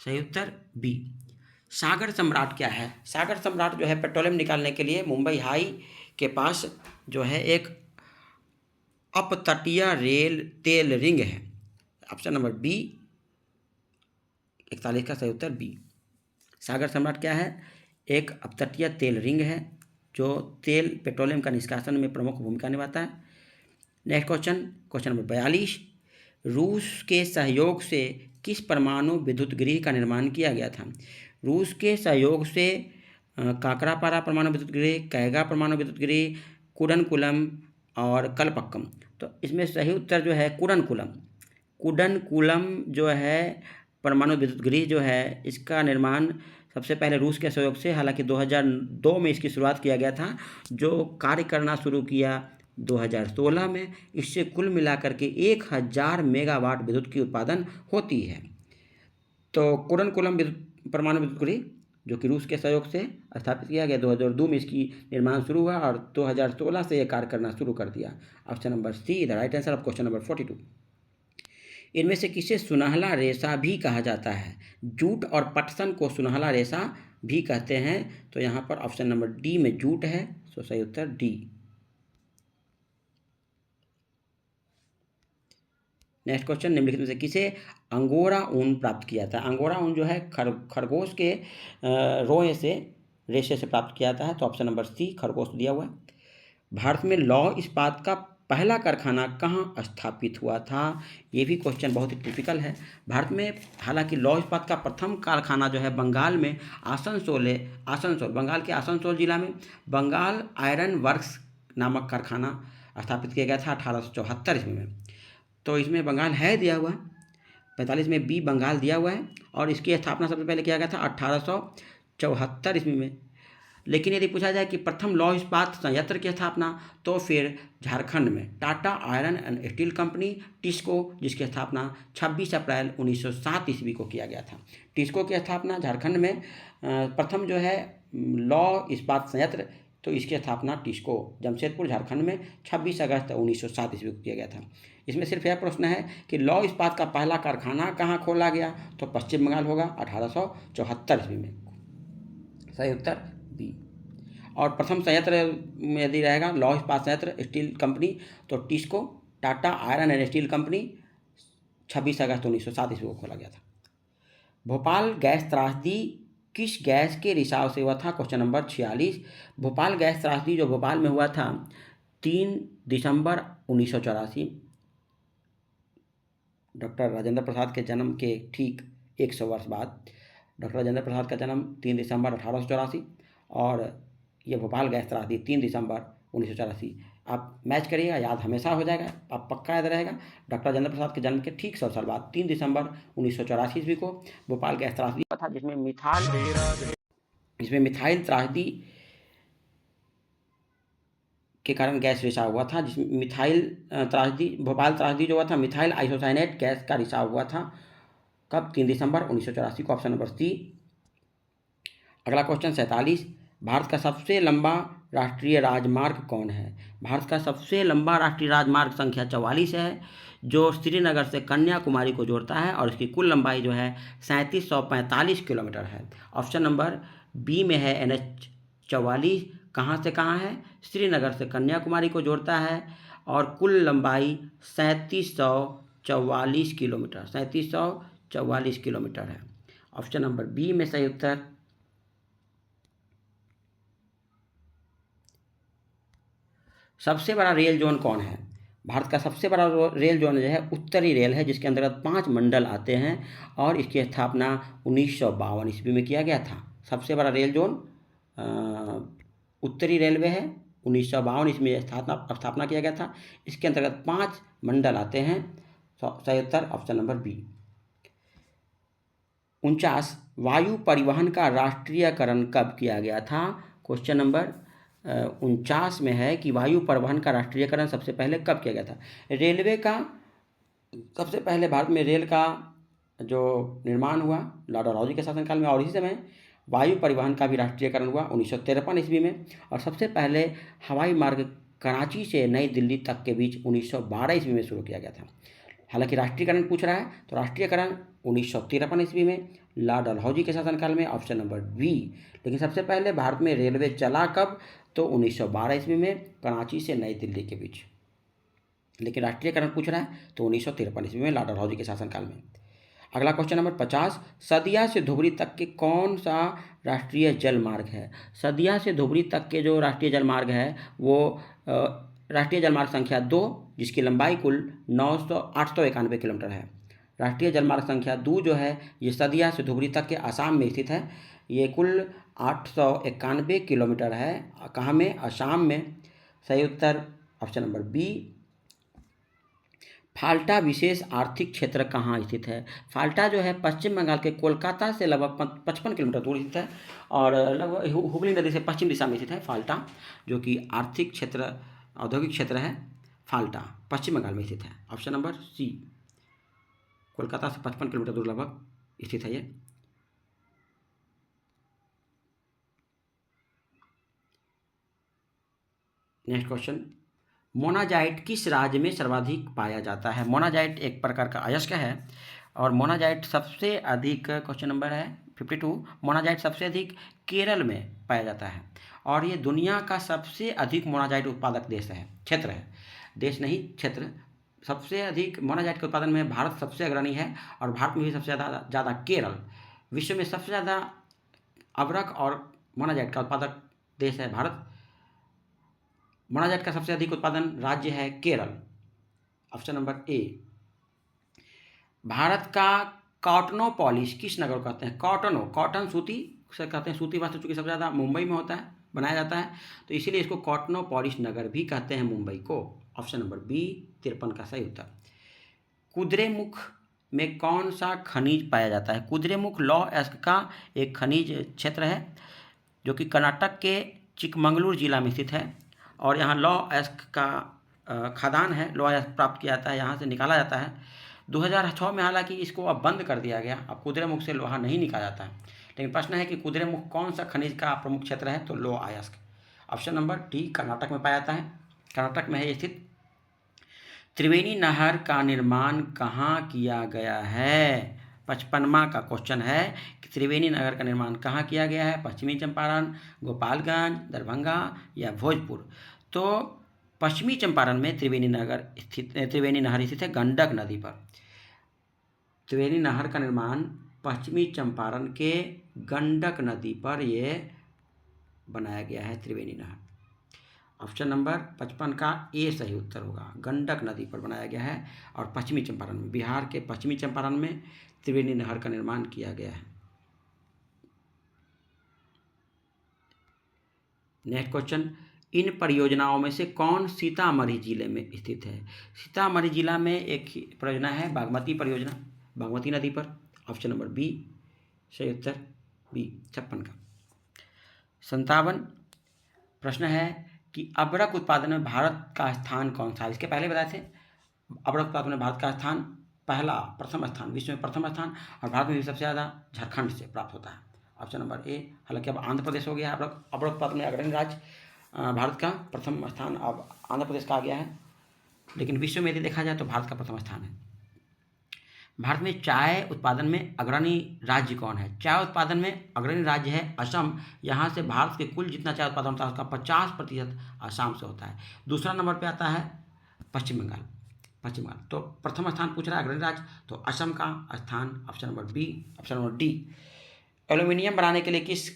सही उत्तर बी। सागर सम्राट क्या है? सागर सम्राट जो है पेट्रोलियम निकालने के लिए मुंबई हाई के पास जो है एक अपतटीय रेल तेल रिंग है। ऑप्शन नंबर बी 41 का सही उत्तर बी। सागर सम्राट क्या है? एक अपतटीय तेल रिंग है जो तेल पेट्रोलियम का निष्कासन में प्रमुख भूमिका निभाता है। नेक्स्ट क्वेश्चन, क्वेश्चन नंबर 42, रूस के सहयोग से किस परमाणु विद्युत गृह का निर्माण किया गया था? रूस के सहयोग से काकरापारा परमाणु विद्युत गृह, कैगा परमाणु विद्युत गृह, कुडनकुलम और कलपक्कम। तो इसमें सही उत्तर जो है कुडनकुलम। कुडनकुलम जो है परमाणु विद्युत गृह जो है इसका निर्माण सबसे पहले रूस के सहयोग से, हालांकि 2002 में इसकी शुरुआत किया गया था, जो कार्य करना शुरू किया 2016 में। इससे कुल मिलाकर के 1000 मेगावाट विद्युत की उत्पादन होती है। तो कुडनकुलम परमाणु विद्युत गृह जो कि रूस के सहयोग से स्थापित किया गया, 2002 में इसकी निर्माण शुरू हुआ और 2016 से यह कार्य करना शुरू कर दिया। Option number see the right answer of question number 42। इनमें से किसे सुनहला रेशा भी कहा जाता है? जूट और पटसन को सुनहला रेशा भी कहते हैं। तो यहाँ पर ऑप्शन नंबर डी में जूट है, तो सही उत्तर डी। नेक्स्ट क्वेश्चन, निम्नलिखित में से किसे अंगोरा ऊन प्राप्त किया था? अंगोरा ऊन जो है खरगोश के रोए से, रेशे से प्राप्त किया जाता है। तो ऑप्शन नंबर सी खरगोश दिया हुआ है। भारत में लौह इस्पात का पहला कारखाना कहाँ स्थापित हुआ था? ये भी क्वेश्चन बहुत ही टिपिकल है। भारत में हालांकि लौह इस्पात का प्रथम कारखाना जो है बंगाल में आसनसोल है। आसनसोल, बंगाल के आसनसोल जिला में बंगाल आयरन वर्क्स नामक कारखाना स्थापित किया गया था 1874 ईस्वी में। तो इसमें बंगाल है दिया हुआ है, 45 में बी बंगाल दिया हुआ है, और इसकी स्थापना सबसे पहले किया गया था 1874 ईस्वी में। लेकिन यदि पूछा जाए कि प्रथम लौह इस्पात संयंत्र की स्थापना, तो फिर झारखंड में Tata iron and steel company TISCO, जिसकी स्थापना 26 अप्रैल 1907 ईस्वी को किया गया था। टिस्को की स्थापना झारखंड में प्रथम जो है लौह इस्पात संयंत्र, तो इसकी स्थापना टिस्को जमशेदपुर झारखंड में 26 अगस्त 1907 ईस्वी को किया गया था। इसमें सिर्फ यह प्रश्न है कि लौह इस्पात का पहला कारखाना कहाँ खोला गया? तो पश्चिम बंगाल होगा 1874 ईस्वी में। सही उत्तर बी। और प्रथम संयंत्र यदि रहेगा लौह इस्पात संयंत्र स्टील कंपनी, तो TISCO Tata iron and steel company 26 अगस्त 1907 ईस्वी को खोला गया था। भोपाल गैस त्रासदी किस गैस के रिसाव से हुआ था? Question number 46। भोपाल गैस त्रासदी जो भोपाल में हुआ था 3 दिसंबर 1984, डॉक्टर राजेंद्र प्रसाद के जन्म के ठीक 100 वर्ष बाद। डॉक्टर राजेंद्र प्रसाद का जन्म 3 दिसंबर 1884 और ये भोपाल गैस त्रासदी 3 दिसंबर 1984। आप मैच करिएगा, याद हमेशा हो जाएगा, आप पक्का याद रहेगा। डॉक्टर राजेंद्र प्रसाद के जन्म के ठीक 100 साल बाद 3 दिसंबर 1984 ईस्वी को भोपाल गैस त्रासदी था, जिसमें मिथाइल त्रासदी के कारण गैस रिसाव हुआ था। जिसमें मिथाइल त्रासदी, भोपाल त्रासदी जो हुआ था मिथाइल आइसोसाइनेट गैस का रिसाव हुआ था। कब? 3 दिसंबर 1984 को। Option number C. अगला क्वेश्चन 47, भारत का सबसे लंबा राष्ट्रीय राजमार्ग कौन है? भारत का सबसे लंबा राष्ट्रीय राजमार्ग संख्या 44 है, जो श्रीनगर से कन्याकुमारी को जोड़ता है, और इसकी कुल लंबाई जो है 3745 किलोमीटर है। ऑप्शन नंबर बी में है NH 44। कहाँ से कहाँ है? श्रीनगर से कन्याकुमारी को जोड़ता है, और कुल लंबाई 3744 किलोमीटर 3744 किलोमीटर है। ऑप्शन नंबर बी में सही उत्तर। सबसे बड़ा रेल जोन कौन है? भारत का सबसे बड़ा रेल जोन जो है उत्तरी रेल है, जिसके अंतर्गत 5 मंडल आते हैं, और इसकी स्थापना 1952 ईस्वी में किया गया था। सबसे बड़ा रेल जोन उत्तरी रेलवे है, 1952 ईस्वी में स्थापना किया गया था। इसके अंतर्गत 5 मंडल आते हैं। सही उत्तर ऑप्शन नंबर बी। 49, वायु परिवहन का राष्ट्रीयकरण कब किया गया था? क्वेश्चन नंबर 49 में है कि वायु परिवहन का राष्ट्रीयकरण सबसे पहले कब किया गया था? रेलवे का सबसे पहले भारत में रेल का जो निर्माण हुआ लॉर्ड डलहौजी के शासनकाल में, और इसी समय वायु परिवहन का भी राष्ट्रीयकरण हुआ 1953 ईस्वी में। और सबसे पहले हवाई मार्ग कराची से नई दिल्ली तक के बीच 1912 ईस्वी में शुरू किया गया था। हालांकि राष्ट्रीयकरण पूछ रहा है तो राष्ट्रीयकरण 1953 ईस्वी में लॉर्ड डलहौजी के शासनकाल में, ऑप्शन नंबर बी। लेकिन सबसे पहले भारत में रेलवे चला कब, तो 1912 ईस्वी में कराची से नई दिल्ली के बीच। लेकिन राष्ट्रीयकरण पूछ रहा है तो 1953 ईस्वी में लॉर्ड डलहौजी के शासनकाल में। अगला क्वेश्चन नंबर 50, सदिया से धुबरी तक के कौन सा राष्ट्रीय जल मार्ग है? सदिया से धुबरी तक के जो राष्ट्रीय जल मार्ग है वो राष्ट्रीय जल मार्ग संख्या 2, जिसकी लंबाई कुल 891 किलोमीटर है। राष्ट्रीय जल मार्ग संख्या 2 जो है ये सदिया से धुबरी तक के असम में स्थित है। ये कुल 891 किलोमीटर है। कहाँ में? असम में। सही उत्तर ऑप्शन नंबर बी। फाल्टा विशेष आर्थिक क्षेत्र कहाँ स्थित है? फाल्टा जो है पश्चिम बंगाल के कोलकाता से लगभग 55 किलोमीटर दूर स्थित है और लगभग हुगली नदी से पश्चिम दिशा में स्थित है फाल्टा, जो कि आर्थिक क्षेत्र, औद्योगिक क्षेत्र है। फाल्टा पश्चिम बंगाल में स्थित है। ऑप्शन नंबर सी, कोलकाता से 55 किलोमीटर दूर लगभग स्थित है ये। नेक्स्ट क्वेश्चन, मोनाजाइट किस राज्य में सर्वाधिक पाया जाता है? मोनाजाइट एक प्रकार का अयस्क है और मोनाजाइट सबसे अधिक, क्वेश्चन नंबर है 52, मोनाजाइट सबसे अधिक केरल में पाया जाता है और ये दुनिया का सबसे अधिक मोनाजाइट उत्पादक देश है, क्षेत्र है, देश नहीं क्षेत्र। सबसे अधिक मोनाजाइट के उत्पादन में भारत सबसे अग्रणी है और भारत में भी सबसे ज़्यादा केरल। विश्व में सबसे ज़्यादा अभ्रक और मोनाजाइट का उत्पादक देश है भारत। मोनाजाइट का सबसे अधिक उत्पादन राज्य है केरल। ऑप्शन नंबर ए। भारत का कॉटनोपोलिस किस नगर को कहते हैं? कॉटन सूती से कहते हैं, सूती वस्त्र चूँकि सबसे ज़्यादा मुंबई में होता है, बनाया जाता है, तो इसीलिए इसको कॉटनोपोलिस नगर भी कहते हैं मुंबई को। ऑप्शन नंबर बी 53 का सही उत्तर। कुद्रेमुख में कौन सा खनिज पाया जाता है? कुद्रेमुख लौह-अयस्क का एक खनिज क्षेत्र है जो कि कर्नाटक के चिकमंगलूर जिला में स्थित है और यहाँ लौह-अयस्क का खदान है, लौह-अयस्क प्राप्त किया जाता है, यहाँ से निकाला जाता है। 2006 में हालांकि इसको अब बंद कर दिया गया, अब कुद्रेमुख से लोहा नहीं निकाला जाता है। लेकिन प्रश्न है कि कुद्रेमुख कौन सा खनिज का प्रमुख क्षेत्र है, तो लौह-अयस्क। ऑप्शन नंबर डी कर्नाटक में पाया जाता है, कर्नाटक में है स्थित। त्रिवेणी नहर का निर्माण कहाँ किया गया है? 55वां का क्वेश्चन है कि त्रिवेणी नहर का निर्माण कहाँ किया गया है? पश्चिमी चंपारण, गोपालगंज, दरभंगा या भोजपुर? तो पश्चिमी चंपारण में त्रिवेणी नहर स्थित है गंडक नदी पर। त्रिवेणी नहर का निर्माण पश्चिमी चंपारण के गंडक नदी पर ये बनाया गया है, त्रिवेणी नहर। ऑप्शन नंबर 55 का ए सही उत्तर होगा, गंडक नदी पर बनाया गया है और पश्चिमी चंपारण में, बिहार के पश्चिमी चंपारण में त्रिवेणी नहर का निर्माण किया गया है। नेक्स्ट क्वेश्चन, इन परियोजनाओं में से कौन सीतामढ़ी जिले में स्थित है? सीतामढ़ी जिला में एक परियोजना है बागमती परियोजना, बागमती नदी पर। ऑप्शन नंबर बी सही उत्तर, बी 56 का। 57 प्रश्न है कि अबरक उत्पादन में भारत का स्थान कौन सा है? इसके पहले बताए थे अबरक उत्पादन में भारत का स्थान प्रथम स्थान, विश्व में प्रथम स्थान, और भारत में भी सबसे ज़्यादा झारखंड से प्राप्त होता है। ऑप्शन नंबर ए। हालांकि अब आंध्र प्रदेश हो गया है अबरक उत्पादन में अग्रणी राज्य, भारत का प्रथम स्थान अब आंध्र प्रदेश का आ गया है, लेकिन विश्व में यदि देखा जाए तो भारत का प्रथम स्थान है। भारत में चाय उत्पादन में अग्रणी राज्य कौन है? चाय उत्पादन में अग्रणी राज्य है असम। यहाँ से भारत के कुल जितना चाय उत्पादन होता है उसका 50% असम से होता है। दूसरा नंबर पे आता है पश्चिम बंगाल। तो प्रथम स्थान पूछ रहा है अग्रणी राज्य, तो असम का स्थान option number B, option number D. Aluminium बनाने के लिए किस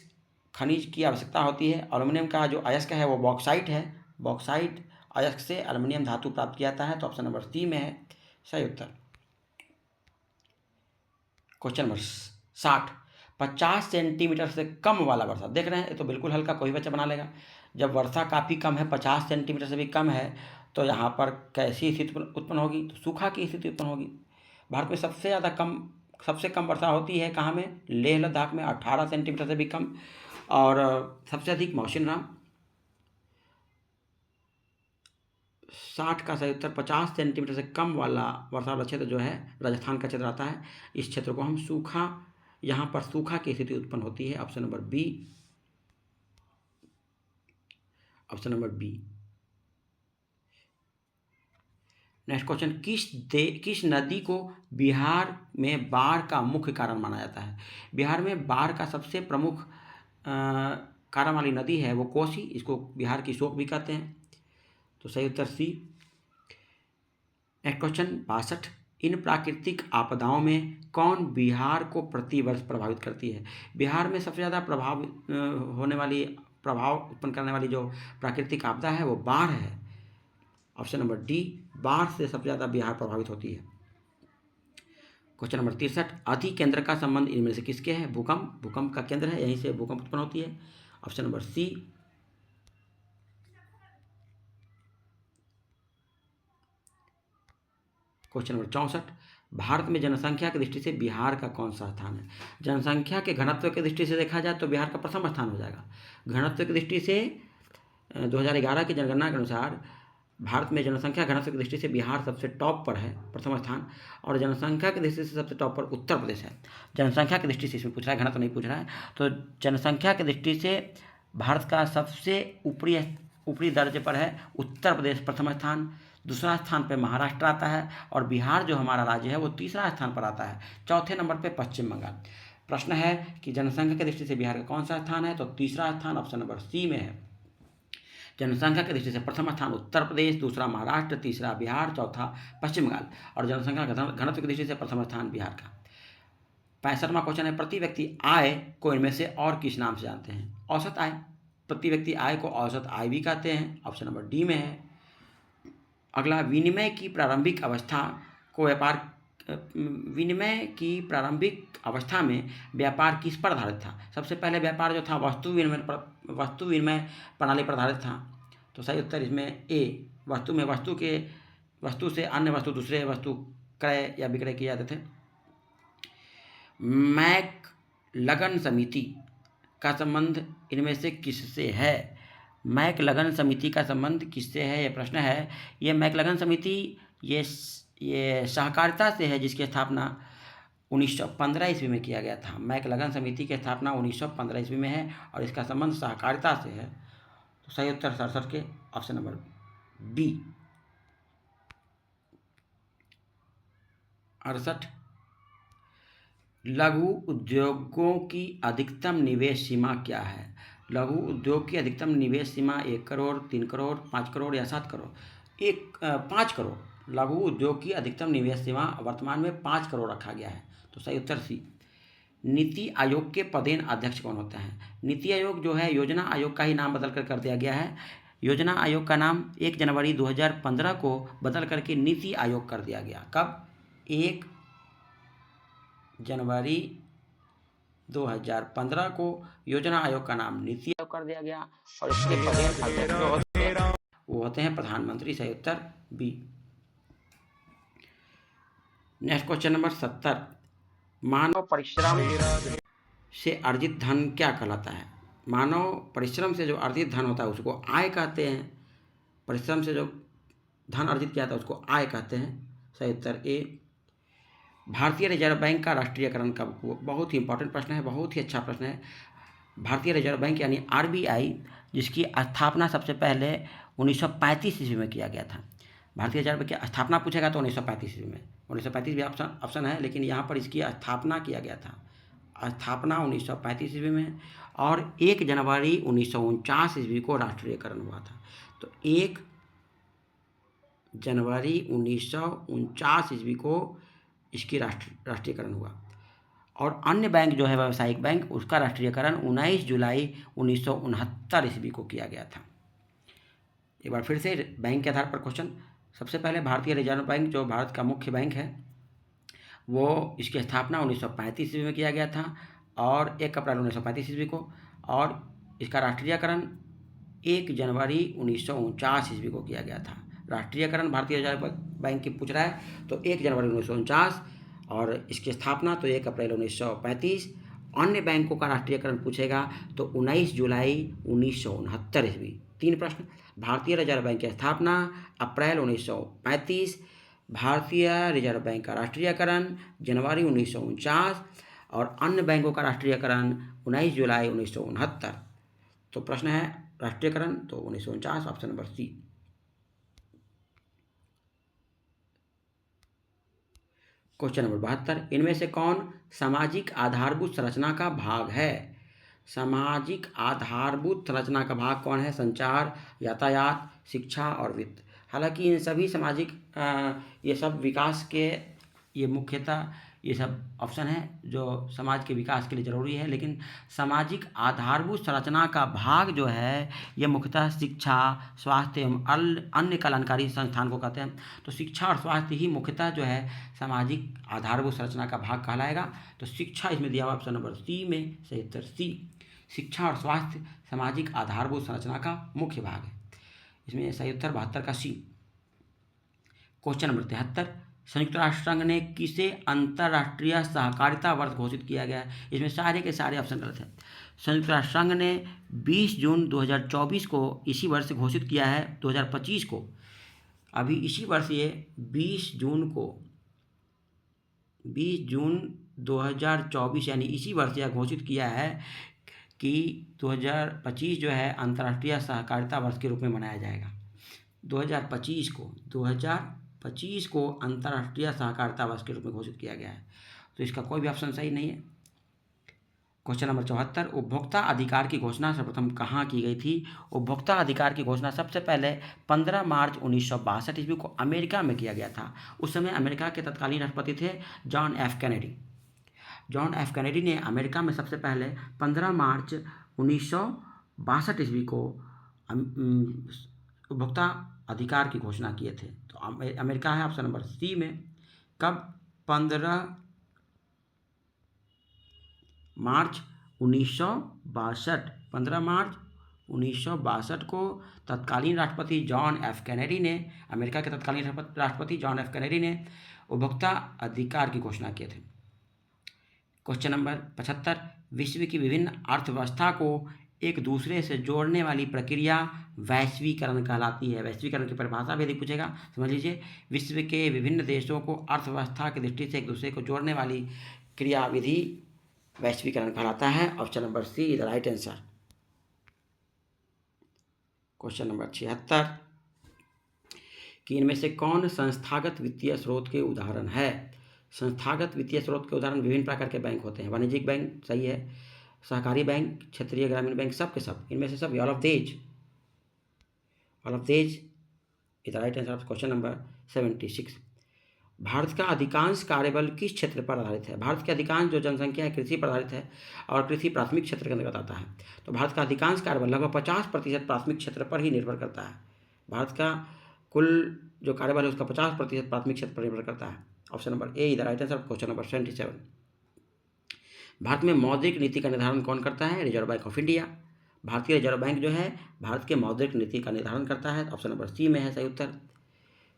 खनिज की आवश्यकता होती है? एल्यूमिनियम का जो अयस्क है वो बॉक्साइट है, बॉक्साइट अयस्क से एल्यूमिनियम धातु प्राप्त किया जाता है, तो ऑप्शन नंबर सी में है सही उत्तर। क्वेश्चन नंबर 60, 50 सेंटीमीटर से कम वाला वर्षा, देख रहे हैं ये तो बिल्कुल हल्का, कोई बच्चा बना लेगा। जब वर्षा काफ़ी कम है, 50 सेंटीमीटर से भी कम है, तो यहाँ पर कैसी स्थिति उत्पन्न होगी? तो सूखा की स्थिति उत्पन्न होगी। भारत में सबसे कम वर्षा होती है कहाँ में? लेह लद्दाख में 18 सेंटीमीटर से भी कम, और सबसे अधिक मौसिनराम 60 का सही उत्तर 50 सेंटीमीटर से कम वाला वर्षा वाला क्षेत्र जो है राजस्थान का क्षेत्र आता है। इस क्षेत्र को हम सूखा, यहाँ पर सूखा की स्थिति उत्पन्न होती है। Option number B, option number B. Next question, किस नदी को बिहार में बाढ़ का मुख्य कारण माना जाता है? बिहार में बाढ़ का सबसे प्रमुख कारण वाली नदी है वो कोसी, इसको बिहार की शोक भी कहते हैं। तो सही उत्तर सी। नेक्स्ट क्वेश्चन 62, इन प्राकृतिक आपदाओं में कौन बिहार को प्रतिवर्ष प्रभावित करती है? बिहार में सबसे ज़्यादा प्रभाव उत्पन्न करने वाली जो प्राकृतिक आपदा है वो बाढ़ है। ऑप्शन नंबर डी, बाढ़ से सबसे ज़्यादा बिहार प्रभावित होती है। क्वेश्चन नंबर 63, अधि केंद्र का संबंध इनमें से किसके है? भूकंप, भूकंप का केंद्र है, यहीं से भूकंप उत्पन्न होती है। Option number C. Question number 64, Bharat में जनसंख्या की दृष्टि से बिहार का कौन सा स्थान है? जनसंख्या के घनत्व की दृष्टि से देखा जाए तो बिहार का प्रथम स्थान हो जाएगा। घनत्व की दृष्टि से 2011 की जनगणना के अनुसार भारत में जनसंख्या घनत्व की दृष्टि से बिहार सबसे टॉप पर है, प्रथम स्थान। और जनसंख्या की दृष्टि से सबसे टॉप पर उत्तर प्रदेश है। जनसंख्या की दृष्टि से इसमें पूछ रहा है, घनत्व नहीं पूछ रहा है। तो जनसंख्या की दृष्टि से भारत का सबसे ऊपरी दर्जे पर है उत्तर प्रदेश, प्रथम स्थान। दूसरा स्थान पर महाराष्ट्र आता है और बिहार जो हमारा राज्य है वो तीसरा स्थान पर आता है। चौथे नंबर पर पश्चिम बंगाल। प्रश्न है कि जनसंख्या की दृष्टि से बिहार का कौन सा स्थान है? तो तीसरा स्थान ऑप्शन नंबर सी में है। जनसंख्या की दृष्टि से प्रथम स्थान उत्तर प्रदेश, दूसरा महाराष्ट्र, तीसरा बिहार, चौथा पश्चिम बंगाल। और जनसंख्या घनत्व की दृष्टि से प्रथम स्थान बिहार का। 65वां क्वेश्चन है, प्रति व्यक्ति आय को इनमें से और किस नाम से जानते हैं? औसत आय। प्रति व्यक्ति आय को औसत आय भी कहते हैं। ऑप्शन नंबर डी में है। अगला, विनिमय की प्रारंभिक अवस्था में व्यापार किस पर आधारित था? सबसे पहले व्यापार जो था वस्तु विनिमय प्रणाली पर आधारित था। तो सही उत्तर इसमें ए, वस्तु से अन्य वस्तु, दूसरे वस्तु क्रय या विक्रय किए जाते थे। मैकलगन समिति का संबंध इनमें से किससे है? मैकलगन समिति का संबंध किससे है, ये प्रश्न है। ये मैकलगन समिति ये सहकारिता से है, जिसकी स्थापना 1915 ईस्वी में किया गया था। मैकलगन समिति की स्थापना 1915 ईस्वी में है और इसका संबंध सहकारिता से है। तो सही उत्तर 67 के ऑप्शन नंबर बी। 68, लघु उद्योगों की अधिकतम निवेश सीमा क्या है? लघु उद्योग की अधिकतम निवेश सीमा 1 करोड़, 3 करोड़, 5 करोड़ या 7 करोड़? 5 करोड़। लघु उद्योग की अधिकतम निवेश सीमा वर्तमान में 5 करोड़ रखा गया है। तो सही उत्तर सी। नीति आयोग के पदेन अध्यक्ष कौन होते हैं? नीति आयोग जो है योजना आयोग का ही नाम बदल कर दिया गया है। योजना आयोग का नाम 1 जनवरी 2015 को बदल करके नीति आयोग कर दिया गया। कब? 1 जनवरी 2015 को योजना आयोग का नाम नीति आयोग कर दिया गया और इसके पदेन अध्यक्ष जो होते हैं वो होते हैं प्रधानमंत्री। सही उत्तर बी। नेक्स्ट क्वेश्चन नंबर 70, मानव परिश्रम से अर्जित धन क्या कहलाता है? मानव परिश्रम से जो अर्जित धन होता है उसको आय कहते हैं। परिश्रम से जो धन अर्जित किया था उसको आय कहते हैं। सही उत्तर ए। भारतीय रिजर्व बैंक का राष्ट्रीयकरण कब हुआ? बहुत ही इंपॉर्टेंट प्रश्न है, बहुत ही अच्छा प्रश्न है। भारतीय रिजर्व बैंक यानी आरबीआई, जिसकी स्थापना सबसे पहले 1935 ईस्वी में किया गया था। भारतीय रिजर्व बैंक की स्थापना पूछेगा तो 1935 ईस्वी में। 1935 भी ऑप्शन है, लेकिन यहाँ पर इसकी स्थापना किया गया था। स्थापना 1935 ईस्वी में और 1 जनवरी 1949 ईस्वी को राष्ट्रीयकरण हुआ था। तो 1 जनवरी 1949 ईस्वी को इसकी राष्ट्रीयकरण हुआ। और अन्य बैंक जो है व्यावसायिक बैंक, उसका राष्ट्रीयकरण 19 जुलाई 1969 ईस्वी को किया गया था। एक बार फिर से बैंक के आधार पर क्वेश्चन। सबसे पहले भारतीय रिजर्व बैंक जो भारत का मुख्य बैंक है वो इसकी स्थापना 1935 ईस्वी में किया गया था और 1 अप्रैल 1935 ईस्वी को, और इसका राष्ट्रीयकरण 1 जनवरी 1949 ईस्वी को किया गया था। राष्ट्रीयकरण भारतीय रिजर्व बैंक की पूछ रहा है तो 1 जनवरी 1949 और इसकी स्थापना तो 1 अप्रैल 1935 अन्य बैंकों का राष्ट्रीयकरण पूछेगा तो 19 जुलाई 1969 ईस्वी। 3 प्रश्न। भारतीय रिजर्व बैंक की स्थापना अप्रैल 1935, भारतीय रिजर्व बैंक का राष्ट्रीयकरण जनवरी 1949 और अन्य बैंकों का राष्ट्रीयकरण 19 जुलाई 1969। तो प्रश्न है राष्ट्रीयकरण तो 1949, option number C. Question number 72, इनमें से कौन सामाजिक आधारभूत संरचना का भाग है? सामाजिक आधारभूत संरचना का भाग कौन है? संचार, यातायात, शिक्षा और वित्त। हालांकि इन सभी सामाजिक ये सब विकास के ये मुख्यतः ये सब ऑप्शन है जो समाज के विकास के लिए ज़रूरी है, लेकिन सामाजिक आधारभूत संरचना का भाग जो है ये मुख्यतः शिक्षा, स्वास्थ्य एवं अन्य कल्याणकारी संस्थान को कहते हैं। तो शिक्षा और स्वास्थ्य ही मुख्यतः जो है सामाजिक आधारभूत संरचना का भाग कहलाएगा। तो शिक्षा इसमें दिया हुआ ऑप्शन नंबर सी में, सही उत्तर सी। शिक्षा और स्वास्थ्य सामाजिक आधारभूत संरचना का मुख्य भाग है। इसमें सही उत्तर 72 का सी। क्वेश्चन नंबर 73, संयुक्त राष्ट्र संघ ने किसे अंतर्राष्ट्रीय सहकारिता वर्ष घोषित किया गया है? इसमें सारे के सारे ऑप्शन गलत हैं। संयुक्त राष्ट्र संघ ने 20 जून 2024 को इसी वर्ष घोषित किया है 2025 को। अभी इसी वर्ष ये 20 जून 2024 यानी इसी वर्ष यह घोषित किया है कि 2025 जो है अंतर्राष्ट्रीय सहकारिता वर्ष के रूप में मनाया जाएगा। 2025 को अंतर्राष्ट्रीय सहकारिता वर्ष के रूप में घोषित किया गया है। तो इसका कोई भी ऑप्शन सही नहीं है। क्वेश्चन नंबर 74, उपभोक्ता अधिकार की घोषणा सर्वप्रथम कहाँ की गई थी? उपभोक्ता अधिकार की घोषणा सबसे पहले 15 मार्च 1962 ईस्वी को अमेरिका में किया गया था। उस समय अमेरिका के तत्कालीन राष्ट्रपति थे John F Kennedy. John F Kennedy ने अमेरिका में सबसे पहले 15 मार्च 1962 ईस्वी को उपभोक्ता अधिकार की घोषणा किए थे। तो अमेरिका है ऑप्शन नंबर सी में। कब? 15 मार्च 1962। 15 मार्च 1962 को तत्कालीन राष्ट्रपति जॉन एफ कैनेडी ने, अमेरिका के तत्कालीन राष्ट्रपति जॉन एफ कैनेडी ने उपभोक्ता अधिकार की घोषणा किए थे। क्वेश्चन नंबर 75, विश्व की विभिन्न अर्थव्यवस्था को एक दूसरे से जोड़ने वाली प्रक्रिया वैश्वीकरण कहलाती है। वैश्वीकरण की परिभाषा भी यदि पूछेगा समझ लीजिए, विश्व के विभिन्न देशों को अर्थव्यवस्था की दृष्टि से एक दूसरे को जोड़ने वाली क्रियाविधि वैश्वीकरण कहलाता है। Option number C is the right answer. Question number 76, कि इनमें से कौन संस्थागत वित्तीय स्रोत के उदाहरण है? संस्थागत वित्तीय स्रोत के उदाहरण विभिन्न प्रकार के बैंक होते हैं। वाणिज्यिक बैंक सही है, सहकारी बैंक, क्षेत्रीय ग्रामीण बैंक, सब के सब इनमें से सब all of these is the right answer of question number 76। Bharat का अधिकांश कार्यबल किस क्षेत्र पर आधारित है? भारत की अधिकांश जो जनसंख्या है कृषि पर आधारित है और कृषि प्राथमिक क्षेत्र के अंतर्गत आता है। तो भारत का अधिकांश कार्यबल लगभग 50% प्राथमिक क्षेत्र पर ही निर्भर करता है। भारत का कुल जो कार्यबल है उसका 50% प्राथमिक क्षेत्र पर निर्भर करता है। Option number A is the right answer of question number 77। Bharat में मौद्रिक नीति का निर्धारण कौन करता है? Reserve bank of India. भारतीय रिजर्व बैंक जो है भारत के मौद्रिक नीति का निर्धारण करता है। ऑप्शन नंबर सी में है सही उत्तर।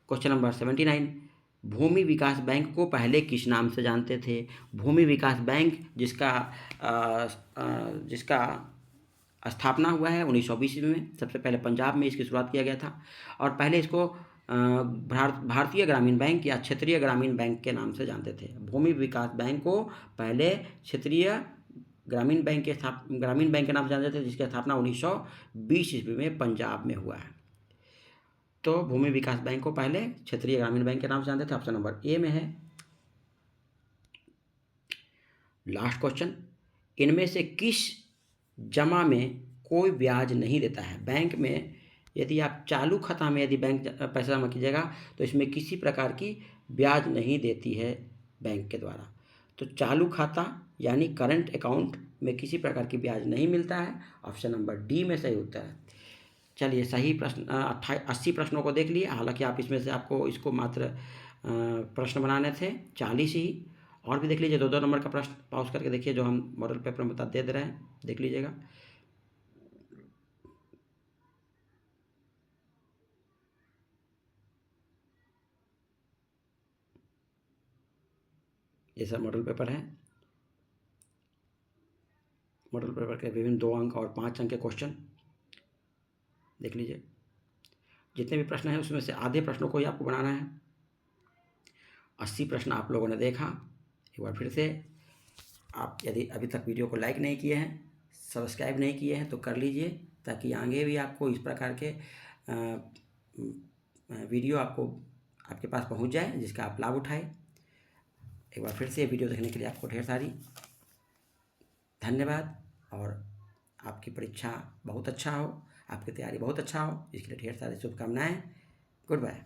क्वेश्चन नंबर 79, भूमि विकास बैंक को पहले किस नाम से जानते थे? भूमि विकास बैंक जिसका स्थापना हुआ है 1920 में, सबसे पहले पंजाब में इसकी शुरुआत किया गया था और पहले इसको भारतीय ग्रामीण बैंक या क्षेत्रीय ग्रामीण बैंक के नाम से जानते थे। भूमि विकास बैंक को पहले क्षेत्रीय ग्रामीण बैंक के नाम से जानते थे, जिसकी स्थापना 1920 ईस्वी में पंजाब में हुआ है। तो भूमि विकास बैंक को पहले क्षेत्रीय ग्रामीण बैंक के नाम से जानते थे। ऑप्शन नंबर ए में है। लास्ट क्वेश्चन, इनमें से किस जमा में कोई ब्याज नहीं देता है? बैंक में यदि आप चालू खाता में यदि बैंक पैसा जमा कीजिएगा तो इसमें किसी प्रकार की ब्याज नहीं देती है बैंक के द्वारा। तो चालू खाता यानी करंट अकाउंट में किसी प्रकार की ब्याज नहीं मिलता है। ऑप्शन नंबर डी में सही उत्तर है। चलिए सही प्रश्न 80 प्रश्नों को देख लिए। हालांकि आप इसमें से आपको इसको मात्र प्रश्न बनाने थे 40 ही, और भी देख लीजिए 2-2 नंबर का प्रश्न पॉज करके देखिए जो हम मॉडल पेपर में बता दे रहे हैं, देख लीजिएगा। ये सब मॉडल पेपर है। मॉडल पेपर के विभिन्न 2 अंक और 5 अंक के क्वेश्चन देख लीजिए। जितने भी प्रश्न हैं उसमें से आधे प्रश्नों को ही आपको बनाना है। 80 प्रश्न आप लोगों ने देखा। एक बार फिर से आप यदि अभी तक वीडियो को लाइक नहीं किए हैं, सब्सक्राइब नहीं किए हैं तो कर लीजिए, ताकि आगे भी आपको इस प्रकार के वीडियो आपके पास पहुंच जाए, जिसका आप लाभ उठाएं। एक बार फिर से वीडियो देखने के लिए आपको ढेर सारी धन्यवाद, और आपकी परीक्षा बहुत अच्छा हो, आपकी तैयारी बहुत अच्छा हो, इसके लिए ढेर सारी शुभकामनाएं। Good bye.